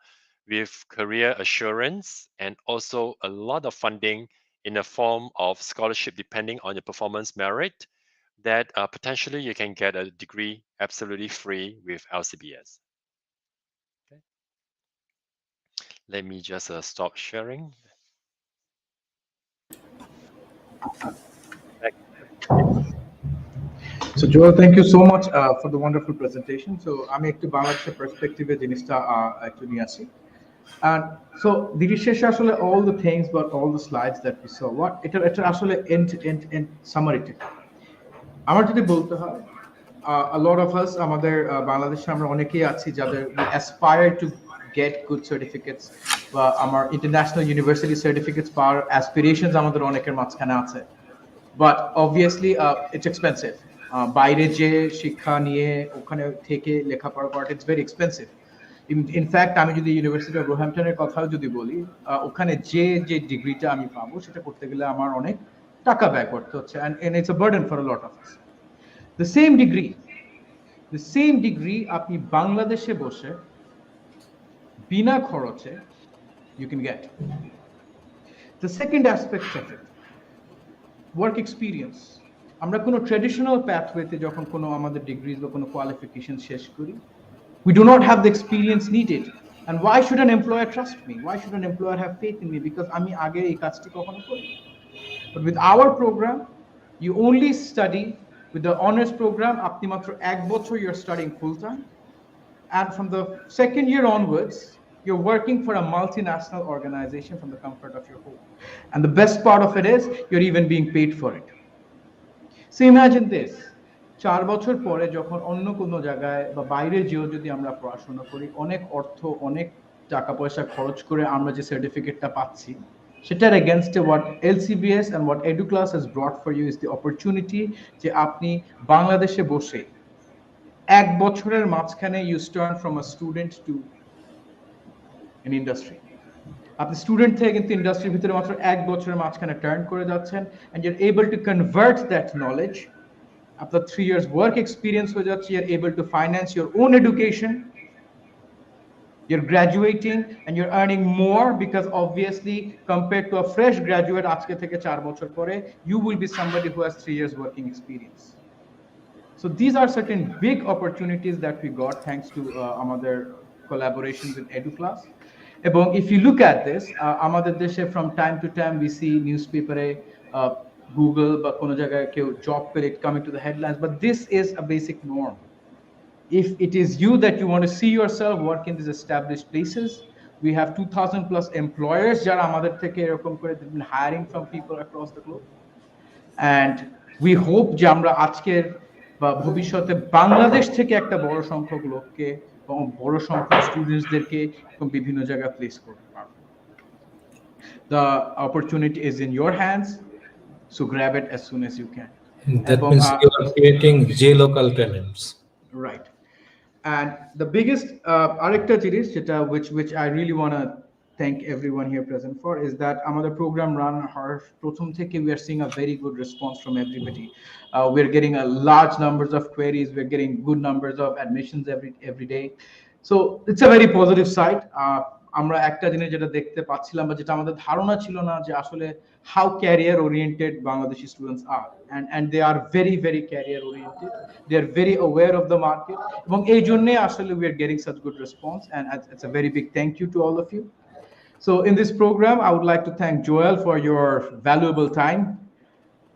Speaker 4: with career assurance and also a lot of funding in the form of scholarship depending on your performance merit that potentially you can get a degree absolutely free with LCBS. Okay. Let me just stop sharing.
Speaker 2: So Joel, thank you so much for the wonderful presentation. So আমি একটু বাংলাদেশের perspective জিনিসটা একটু নিয়ে আসি। And so দিনের শেষে আসলে all the things but all the slides that we saw, what এটা আসলে end summary টা আমার যদি বলতে হয় a lot of us আমাদের বাংলাদেশে আমরা অনেকেই আছি যাদের we aspire to get good certificates বা আমার international university certificates পাওয়ার aspirations আমাদের অনেকের মাঝখানে আছে, but obviously it's expensive. বাইরে যে শিক্ষা নিয়ে ওখানে থেকে লেখাপড়া করাটা it's very expensive. In fact আমি যদি ইউনিভার্সিটি অফ রোহ্যাম্পটনের কথাও যদি বলি, ওখানে যে ডিগ্রিটা আমি পাবো সেটা করতে গেলে আমার অনেক টাকা ব্যয় করতে হচ্ছে, and it's a burden for a lot of us. The same degree আপনি বাংলাদেশে বসে বিনা খরচে you can get. The second aspect of it, work experience. আমরা কোনো ট্র্যাডিশনাল প্যাথওয়েতে যখন কোনো আমাদের ডিগ্রিজ বা কোনো কোয়ালিফিকেশন শেষ করি, we do not have the experience needed. And why should an employer trust me? Why should an employer have faith in me? Because আমি আগে এই কাজটি কখনো করি। But with our program, you only study with the honors program. আপনি মাত্র 1 বছর you're studying full time, and from the second year onwards, You're working for a multinational organization from the comfort of your home. And the best part of it is you're even being paid for it. So imagine this, 4 বছর পরে যখন অন্য কোনো জায়গায় বা বাইরে যেও যদি আমরা পড়াশোনা করি, অনেক অর্থ, অনেক টাকা পয়সা খরচ করে আমরা যে সার্টিফিকেটটা পাচ্ছি, সেটার এগেনস্টে what LCBS and what Educlaas has brought for you is the opportunity যে আপনি বাংলাদেশে বসে 1 বছরের মাঝখানে you turn from a student to an industry. আপনি স্টুডেন্ট থেকে কিন্তু ইন্ডাস্ট্রির ভিতরে মাত্র 1 বছরের মাঝখানে টার্ন করে যাচ্ছেন, and you're able to convert that knowledge. After 3 years work experience হয়ে যাচ্ছে, you're able to finance your own education. You're graduating and you're earning more because obviously compared to a fresh graduate আজকে থেকে 4 বছর পরে, you will be somebody who has 3 years working experience. So these are certain big opportunities that we got thanks to আমাদের collaboration with Educlaas. এবং if you look at this, আমাদের দেশে from time to time we see newspaper Google বা কোনো জায়গায় কেউ job পেলে coming to the headlines, but this is a basic norm. If it is you that you want to see yourself work in these established places, we have 2,000 plus employers যারা আমাদের থেকে এরকম করে they've been hiring from people across the globe, and we hope যে আমরা আজকের বা ভবিষ্যতে বাংলাদেশ থেকে একটা বড় সংখ্যক লোককে এবং বড় সংখ্যক স্টুডেন্টসদেরকে বিভিন্ন জায়গায় প্লেস করতে পারবো। The opportunity is in your hands, so grab it as soon as you can.
Speaker 3: That means you are creating J-local talents.
Speaker 2: Right. And the biggest arekta jinis jeta which I really want to thank everyone here present for is that amader program run har prothom theke we are seeing a very good response from everybody. We are getting a large numbers of queries, we are getting good numbers of admissions every day, so it's a very positive side. আমরা একটা জিনিস যেটা দেখতে পাচ্ছিলাম বা যেটা আমাদের ধারণা ছিল না যে আসলে how career oriented Bangladeshi students are, and they are very very career oriented, they are very aware of the market, এবং এই জন্যই আসলে we are getting such good response, and it's a very big thank you to all of you. So in this program I would like to thank Joel for your valuable time.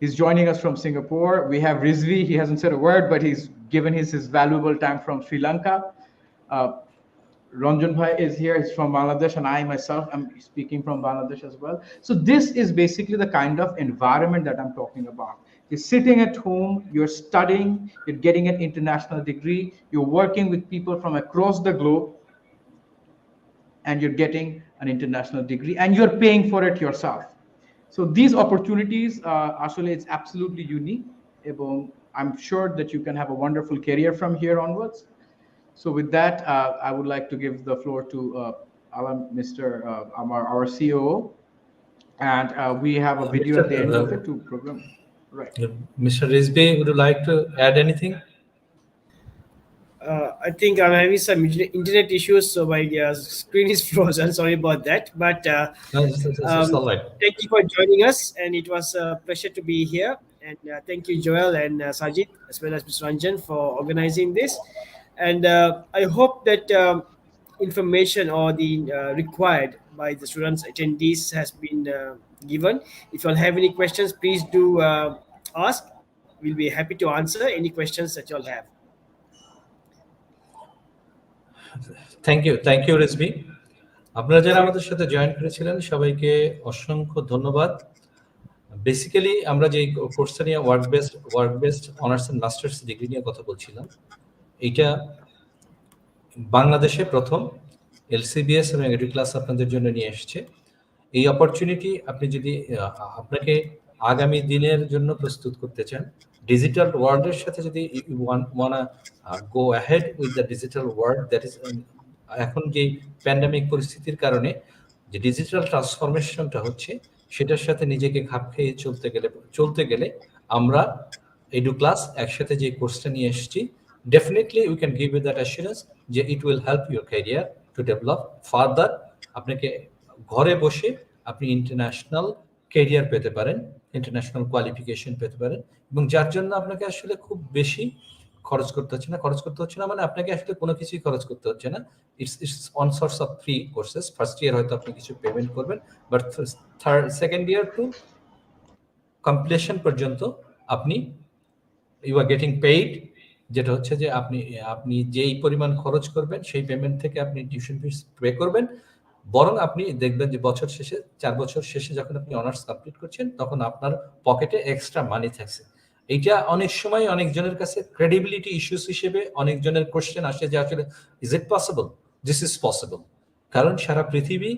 Speaker 2: He's joining us from Singapore. We have Rizvi, he hasn't said a word but he's given his valuable time from Sri Lanka. Ranjan bhai is here, he's from Bangladesh, and I myself am speaking from Bangladesh as well. So this is basically the kind of environment that I'm talking about. You're sitting at home, you're studying, you're getting an international degree, you're working with people from across the globe, and you're getting an international degree, and you're paying for it yourself. So these opportunities, actually it's absolutely unique. I'm sure that you can have a wonderful career from here onwards. So with that, I would like to give the floor to Mr. our COO, and we have a video at the end of it to program. Right.
Speaker 3: Mr. Rizvi, would you like to add anything?
Speaker 5: I think I'm having some internet issues, so my screen is frozen. Sorry about that. But
Speaker 3: all right.
Speaker 5: Thank you for joining us, and it was a pleasure to be here. And thank you, Joel and Sajid, as well as Mr. Ranjan, for organizing this. And I hope that information or the required by the students attendees has been given. If you all have any questions, please do ask. We'll be happy to answer any questions that you all have.
Speaker 3: Thank you Rizvi. আপনারা যারা আমাদের সাথে join করেছিলেন সবাইকে অসংখ্য ধন্যবাদ। Basically আমরা যে কোর্সটা নিয়ে work based honours and masters degree নিয়ে কথা বলছিলাম, এটা বাংলাদেশে প্রথম LCBS এবং Educlaas আপনাদের জন্য নিয়ে এসেছে। এই অপরচুনিটি আপনি যদি আপনাকে আগামী দিনের জন্য প্রস্তুত করতে চান, ডিজিটাল ওয়ার্ল্ডের সাথে যদি you wanna go ahead with the digital world, that is এখন যে প্যান্ডামিক পরিস্থিতির কারণে যে ডিজিটাল ট্রান্সফরমেশনটা হচ্ছে সেটার সাথে নিজেকে খাপ খেয়ে চলতে গেলে আমরা Educlaas একসাথে যে কোর্সটা নিয়ে এসেছি, definitely we can give you that assurance যে it will help your career to develop further. আপনাকে ঘরে বসে আপনি ইন্টারন্যাশনাল ক্যারিয়ার পেতে পারেন, ইন্টারন্যাশনাল কোয়ালিফিকেশন পেতে পারেন, এবং যার জন্য আপনাকে আসলে খুব বেশি খরচ করতে হচ্ছে না মানে আপনাকে আসলে কোনো কিছুই খরচ করতে হচ্ছে না। It's on source of free courses. First year হয়তো আপনি কিছু পেমেন্ট করবেন, but second year to completion পর্যন্ত আপনি ইউ আর গেটিং পেইড যেটা হচ্ছে যে আপনি আপনি যেই পরিমাণ খরচ করবেন সেই পেমেন্ট থেকে আপনি টিউশন ফিস পে করবেন, বরং আপনি দেখবেন যে বছর শেষে 4 বছর শেষে যখন আপনি অনার্স কমপ্লিট করছেন তখন আপনার পকেটে এক্সট্রা মানি থাকছে। এইটা অনেক সময় অনেকজনের কাছে ক্রেডিবিলিটি ইস্যুস হিসেবে অনেকজনের কোশ্চেন আসে যে আসলে is it possible? This is possible. কারণ সারা পৃথিবী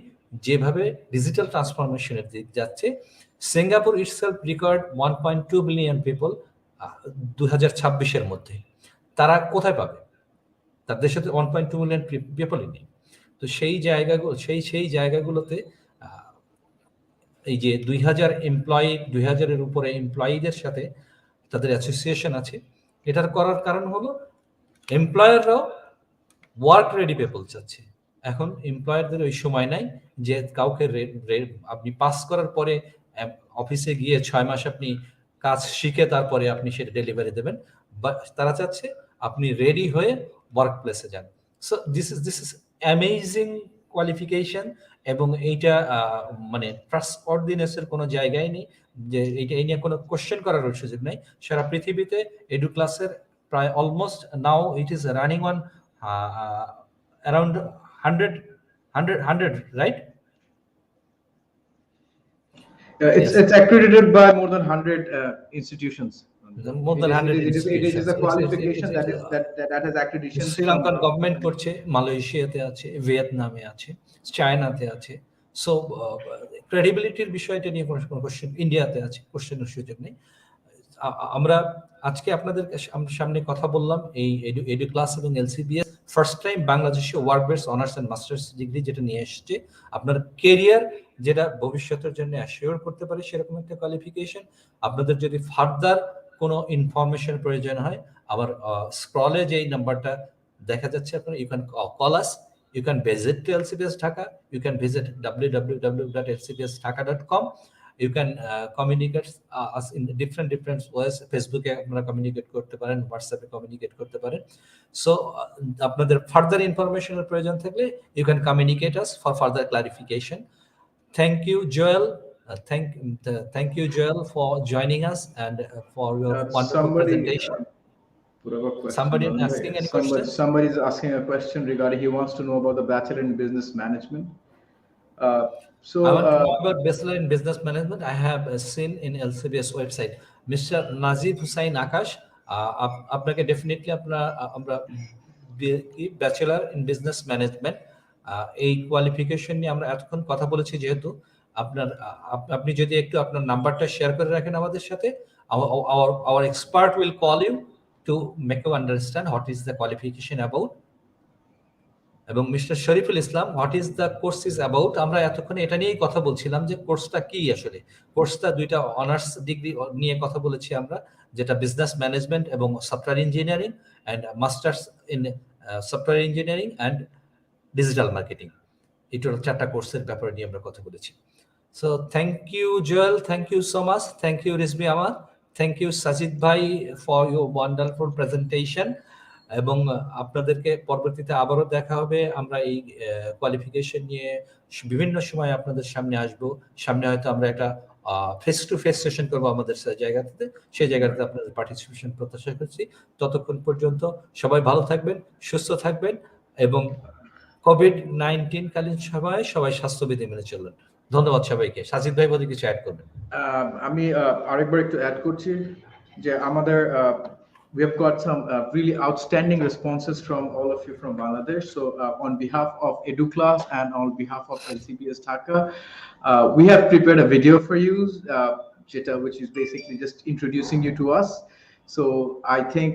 Speaker 3: যেভাবে ডিজিটাল ট্রান্সফরমেশনের দিক যাচ্ছে, Singapore itself record 1.2 billion people 2026-এর মধ্যে। তারা কোথায় পাবে? তার দেশে তো 1.2 মিলিয়ন পিপলই নেই। তো সেই জায়গাগুলোতে এই যে 2000 এমপ্লয়ি, 2000-এর উপরে এমপ্লয়িদের সাথে তাদের অ্যাসোসিয়েশন আছে। এটার করার কারণ হলো এমপ্লয়াররাও ওয়ার্ক রেডি পিপল চাচ্ছে। এখন এমপ্লয়ারদের ওই সময় নাই যে কাউকে আপনি পাস করার পরে অফিসে গিয়ে 6 মাস আপনি কাজ শিখে তারপরে আপনি সেটা ডেলিভারি দেবেন, বা তারা চাচ্ছে আপনি রেডি হয়ে ওয়ার্ক প্লেসে যান। So this is amazing qualification, এবং এইটা মানে ট্রাস্ট অর্ডিনেন্সের কোনো জায়গায় নেই যে এইটা, এই নিয়ে কোনো কোশ্চেন করার সুযোগ নেই। সারা পৃথিবীতে এডুক্লাসের প্রায় almost now it is running on around 100, right?
Speaker 2: It's accredited by more than 100 institutions.
Speaker 3: More than 100
Speaker 2: It
Speaker 3: institutions.
Speaker 2: is a qualification that has accreditation.
Speaker 3: Sri Lankan government করছে, মালয়েশিয়াতে আছে, ভিয়েতনামে আছে, চায়নাতে আছে। সো ক্রেডিবিলিটির বিষয়টা নিয়ে কোনো কোশ্চেন, ইন্ডিয়াতে আছে, কোশ্চেনের সুযোগ নেই। আমরা আজকে আপনাদের সামনে কথা বললাম এই এডুক্লাস এবং এলসিবিএস ফার্স্ট টাইম বাংলাদেশে work based honours and masters degree যেটা নিয়ে এসেছে, আপনার কেরিয়ার যেটা ভবিষ্যতের জন্য অ্যাসিওর করতে পারে সেরকম একটা কোয়ালিফিকেশন। আপনাদের যদি ফার্দার কোনো ইনফরমেশন প্রয়োজন হয়, আবার স্ক্রলে যেই নাম্বারটা দেখা যাচ্ছে আপনারা, you can call us, you can visit to LCBS Dhaka, you can visit www.lcbsdhaka.com, you can communicate us in different ways. ফেসবুকে আপনারা কমিউনিকেট করতে পারেন, হোয়াটসঅ্যাপে কমিউনিকেট করতে পারেন। সো আপনাদের ফার্দার ইনফরমেশনের প্রয়োজন থাকলে you can communicate us for further clarification. Thank you Joel, thank you Joel for joining us and for your wonderful presentation. Somebody asking any question?
Speaker 2: Somebody is asking a question regarding, he wants to know about the Bachelor in Business Management. So
Speaker 3: I want to know about Bachelor in Business Management. I have seen in LCBS website, Mr. Nazib Hussain Akash, আপনাকে definitely আমরা bachelor in business management এই qualification নিয়ে আমরা এতক্ষণ কথা বলেছি। যেহেতু আপনি যদি একটু আপনার নাম্বারটা শেয়ার করে রাখেন আমাদের সাথে, our expert will call you to make you understand what is the qualification about. এবং mister Shariful Islam, what is the course is about. আমরা এতক্ষণ এটা নিয়েই কথা বলছিলাম যে কোর্সটা কি আসলে। কোর্সটা দুইটা অনার্স ডিগ্রি নিয়ে কথা বলেছি আমরা, যেটা বিজনেস ম্যানেজমেন্ট এবং software engineering, and masters in software engineering and digital marketing. এই টোটাল 4টা কোর্সের ব্যাপারে নিয়ে আমরা কথা বলেছি। So thank you Joel, thank you so much, thank you Rizvi Ahmad, thank you Sajid ভাই ফর ইউর ওয়ান্ডারফুল প্রেজেন্টেশন। এবং আপনাদেরকে পরবর্তীতে আবারও দেখা হবে। আমরা এই কোয়ালিফিকেশন নিয়ে বিভিন্ন সময় আপনাদের সামনে আসব। সামনে হয়তো আমরা একটা ফেস টু ফেস সেশন করবো আমাদের জায়গাতে, সেই জায়গাতে আপনাদের পার্টিসিপেশন প্রত্যাশা করছি। ততক্ষণ পর্যন্ত সবাই ভালো থাকবেন, সুস্থ থাকবেন, এবং কোভিড-19 কালীন সময়ে সবাই স্বাস্থ্যবিধি মেনে চলবেন। ধন্যবাদ সবাইকে। সাজিদ ভাই বলে কিছু অ্যাড করবেন?
Speaker 2: আমি আরেকবার একটু অ্যাড করছি যে আমাদের we have got some really outstanding responses from all of you from Bangladesh. So on behalf of Educlaas and on behalf of LCBS Dhaka, we have prepared a video for you, which is basically just introducing you to us. So I think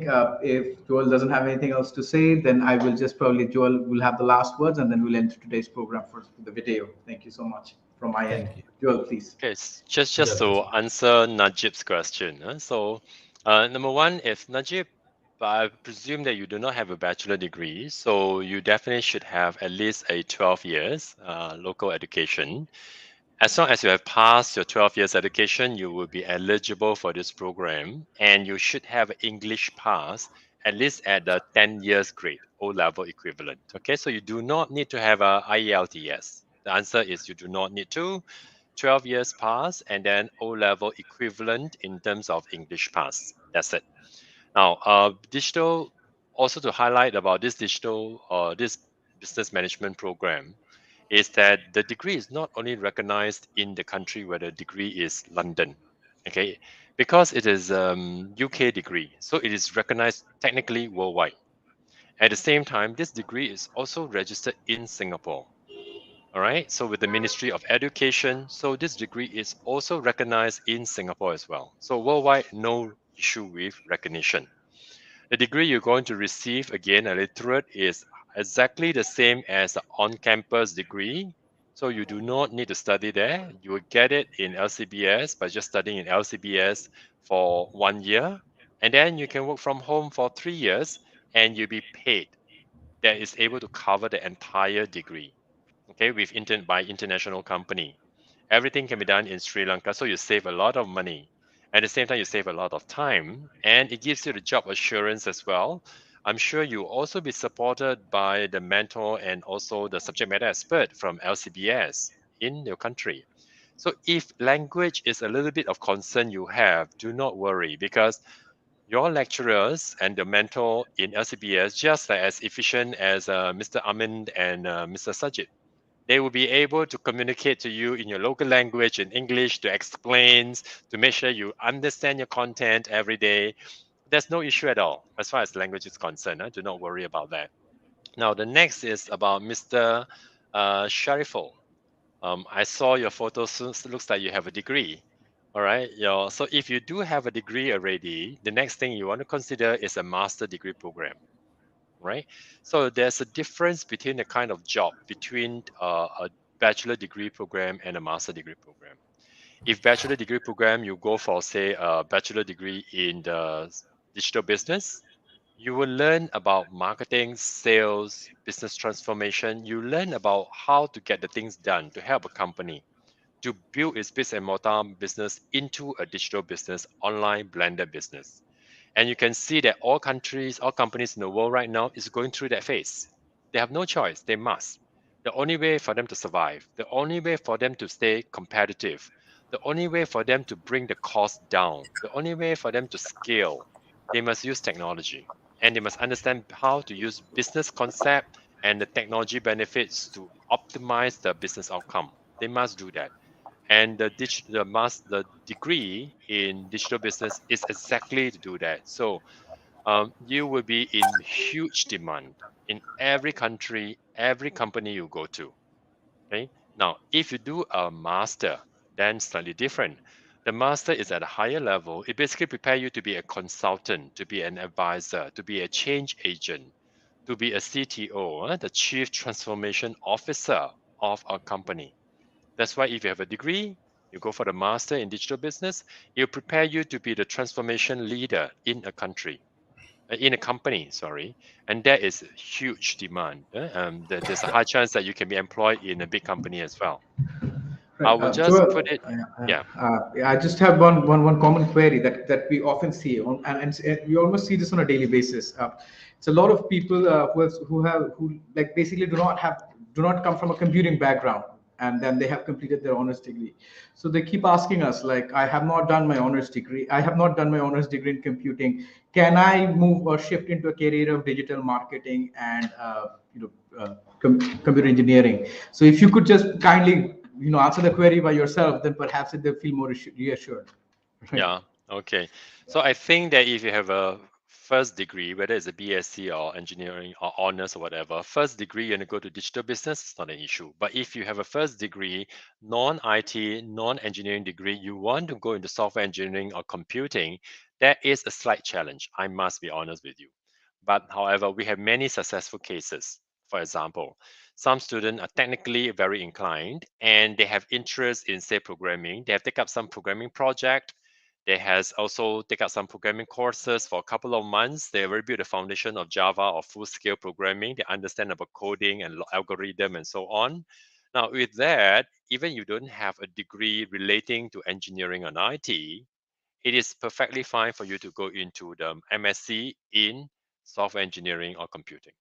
Speaker 2: if Joel doesn't have anything else to say, then I will just Joel will have the last words, and then we'll end today's program for the video. Thank you so much from my end. Joel, please.
Speaker 4: Okay, just to answer Najib's question. So number one, if Najib, I presume that you do not have a bachelor degree, so you definitely should have at least a 12 years local education. As long as you have passed your 12 years education, you will be eligible for this program, and you should have English pass at least at the 10 years grade, O-level equivalent. Okay, so you do not need to have a IELTS. The answer is you do not need to. 12 years pass and then O-level equivalent in terms of English pass. That's it. Now, digital, also to highlight about this this business management program, is that the degree is not only recognized in the country where the degree is London, okay, because it is UK degree, so it is recognized technically worldwide. At the same time, this degree is also registered in Singapore. All right, so with the Ministry of Education, so this degree is also recognized in Singapore as well. So worldwide, no issue with recognition. The degree you're going to receive, again, a literate, is exactly the same as the on-campus degree. So you do not need to study there. You will get it in LCBS by just studying in LCBS for 1 year. And then you can work from home for 3 years and you'll be paid. That is able to cover the entire degree, okay, with by international company. Everything can be done in Sri Lanka, so you save a lot of money. At the same time, you save a lot of time, and it gives you the job assurance as well. I'm sure you'll also be supported by the mentor and also the subject matter expert from LCBS in your country. So if language is a little bit of concern you have, do not worry, because your lecturers and the mentor in LCBS just like as efficient as Mr. Amin and Mr. Sajid. They will be able to communicate to you in your local language in English, to explain, to make sure you understand your content every day. There's no issue at all as far as language is concerned. Do not worry about that. Now, the next is about Mr. Shariful. I saw your photo, so it looks like you have a degree. All right. So if you do have a degree already, the next thing you want to consider is a master degree program, right? So there's a difference between the kind of job between a bachelor degree program and a master degree program. If bachelor degree program, you go for, say, a bachelor degree in the digital business, you will learn about marketing, sales, business transformation. You learn about how to get the things done to help a company to build its bricks and mortar business into a digital business, online blended business. And you can see that all countries, all companies in the world right now is going through that phase. They have no choice. They must. The only way for them to survive, the only way for them to stay competitive, the only way for them to bring the cost down, the only way for them to scale, they must use technology. And they must understand how to use business concept and the technology benefits to optimize the business outcome. They must do that. And the degree in digital business is exactly to do that. So you will be in huge demand in every country, every company you go to. Okay. Now, if you do a master, then slightly different. The master is at a higher level. It basically prepares you to be a consultant, to be an advisor, to be a change agent, to be a CTO, the Chief Transformation Officer of a company. That's why if you have a degree, you go for the master in digital business, it'll prepare you to be the transformation leader in a country, in a company, sorry. And there is huge demand. There's a high chance that you can be employed in a big company as well. I
Speaker 2: Right.
Speaker 4: will just put
Speaker 2: Joel,
Speaker 4: it, yeah.
Speaker 2: I just have one common query that we often see, and we almost see this on a daily basis. It's a lot of people who like basically do not come from a computing background, and then they have completed their honors degree. So they keep asking us, like, I have not done my honors degree. I have not done my honors degree in computing. Can I move or shift into a career of digital marketing and computer engineering? So if you could just kindly answer the query by yourself, then perhaps they feel more reassured. Right.
Speaker 4: Yeah, okay. So I think that if you have a first degree, whether it's a BSc or engineering or honors or whatever, first degree you're going to go to digital business, it's not an issue. But if you have a first degree, non-IT, non-engineering degree, you want to go into software engineering or computing, that is a slight challenge. I must be honest with you. But however, we have many successful cases. For example, some students are technically very inclined and they have interest in, say, programming. They have taken up some programming project. They has also taken up some programming courses for a couple of months. They already built a foundation of Java or full-scale programming. They understand about coding and algorithm and so on. Now, with that, even you don't have a degree relating to engineering and IT, it is perfectly fine for you to go into the MSc in software engineering or computing.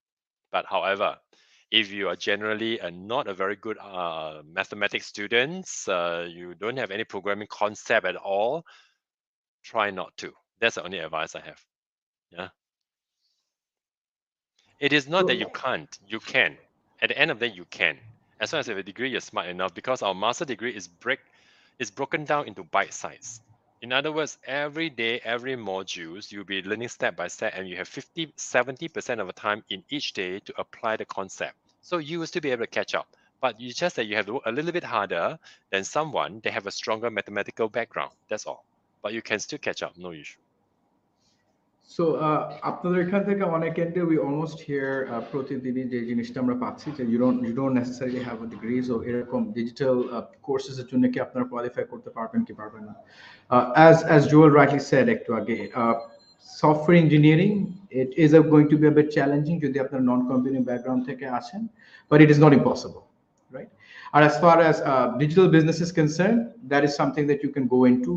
Speaker 4: But however, if you are generally not a very good mathematics student, you don't have any programming concept at all, try not to. That's the only advice I have. Yeah. It is not that you can't, you can. At the end of the day, you can. As long as you have a degree, you're smart enough, because our master degree is broken down into bite size. In other words, every day, every modules, you'll be learning step by step, and you have 70% of the time in each day to apply the concept. So you will still be able to catch up. But you just that you have to work a little bit harder than someone they have a stronger mathematical background. That's all. But you can still catch up, no issue.
Speaker 2: So আপনাদের এখান থেকে অনেকেন্টে we almost hear প্রতিদিনই যে জিনিসটা আমরা পাচ্ছি যে you don't necessarily have a degree, so এরকম digital courses এর জন্য কি আপনারা qualify করতে পারবেন কি পারবেন না। As Joel rightly said একটু আগে, software engineering, it is going to be a bit challenging যদি আপনার non-computing background থেকে আসেন, but it is not impossible, right? And as far as digital business is concerned, that is something that you can go into.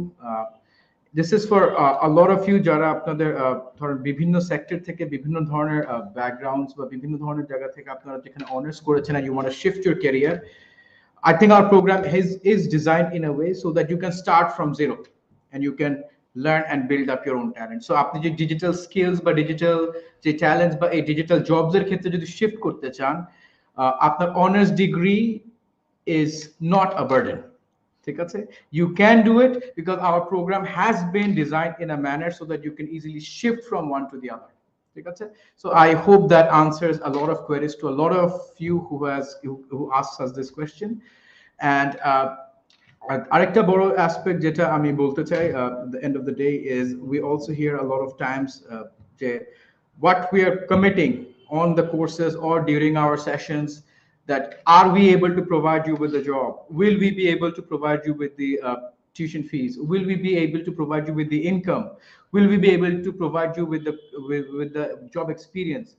Speaker 2: This is for a lot of you যারা আপনাদের ধরেন বিভিন্ন sector থেকে বিভিন্ন ধরনের backgrounds বা বিভিন্ন ধরনের জায়গা থেকে আপনারা যেখানে অনার্স করেছেন and you want to shift your career. I think our program is designed in a way so that you can start from zero and you can learn and build up your own talent. So আপনি যে digital skills বা digital যে talents বা এই digital jobs এর ক্ষেত্রে যদি shift করতে চান, আপনার honours degree is not a burden. You can do it because our program has been designed in a manner so that you can easily shift from one to the other. So I hope that answers a lot of queries to a lot of you who asked us this question. And arekta boro aspect jeta ami bolte chai, the end of the day, is we also hear a lot of times what we are committing on the courses or during our sessions, that are we able to provide you with a job? Will we be able to provide you with the tuition fees? Will we be able to provide you with the income? Will we be able to provide you with the job experience?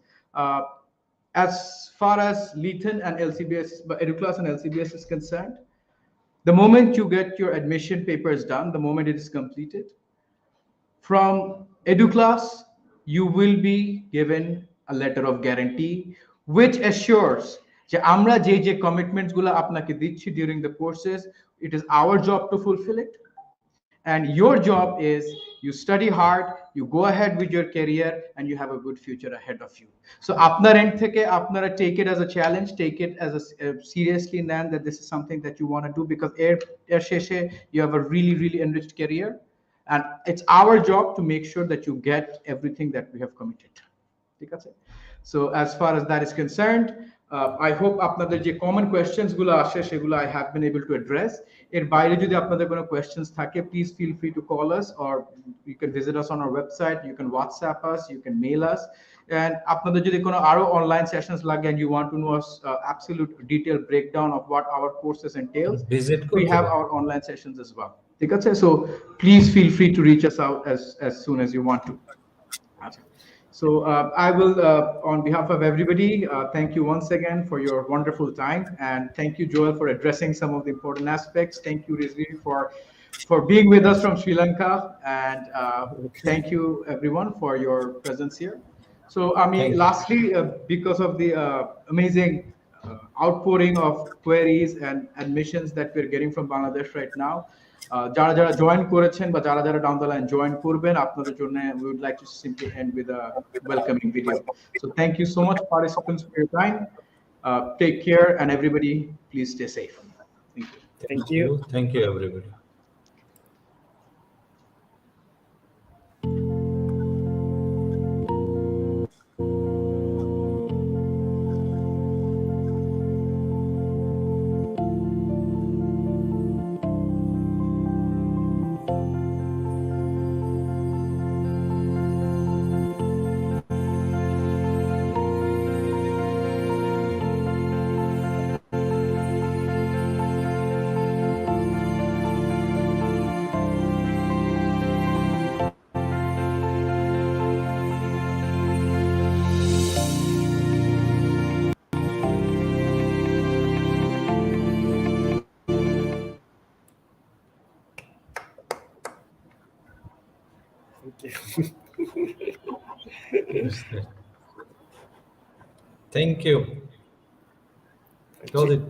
Speaker 2: As far as Lithan and LCBS, Educlaas and LCBS is concerned, the moment you get your admission papers done, the moment it is completed, from Educlaas, you will be given a letter of guarantee, which assures যে আমরা যে commitments গুলো আপনাকে দিচ্ছি during the courses, it is our job to fulfill it, and your job is you study hard, you go ahead with your career, and you have a good future ahead of you. So আপনার end থেকে আপনারা take it as a challenge, take it as a seriously nan that this is something that you want to do, because এর শেষে you have a really enriched career, and it's our job to make sure that you get everything that we have committed. So as far as that is concerned, I hope আপনাদের যে common questions গুলো আসে সেগুলো I have been able to address. এর বাইরে যদি আপনাদের কোনো কোয়েশ্চেনস থাকে, please feel free to call us, or you can visit us on our website, you can WhatsApp us, you can mail us. And আপনাদের যদি কোনো আরো অনলাইন সেশনস লাগে and you want to know absolute detailed breakdown of what our courses entails, we have our online sessions as well. ঠিক আছে? So please feel free to reach us out as soon as you want to. So I will, on behalf of everybody, thank you once again for your wonderful time, and thank you, Joel, for addressing some of the important aspects. Thank you, Rizvi, for being with us from Sri Lanka, and thank you, everyone, for your presence here. So, I mean, lastly, because of the amazing outpouring of queries and admissions that we're getting from Bangladesh right now, যারা যারা join করেছেন বা যারা যারা down the line join করবেন, আপনাদের জন্য we would like to simply end with a welcoming video. So thank you so much, participants, for your time. Take care, and everybody, please stay safe.
Speaker 5: Thank you.
Speaker 3: Thank you, everybody. Thank you. Close it.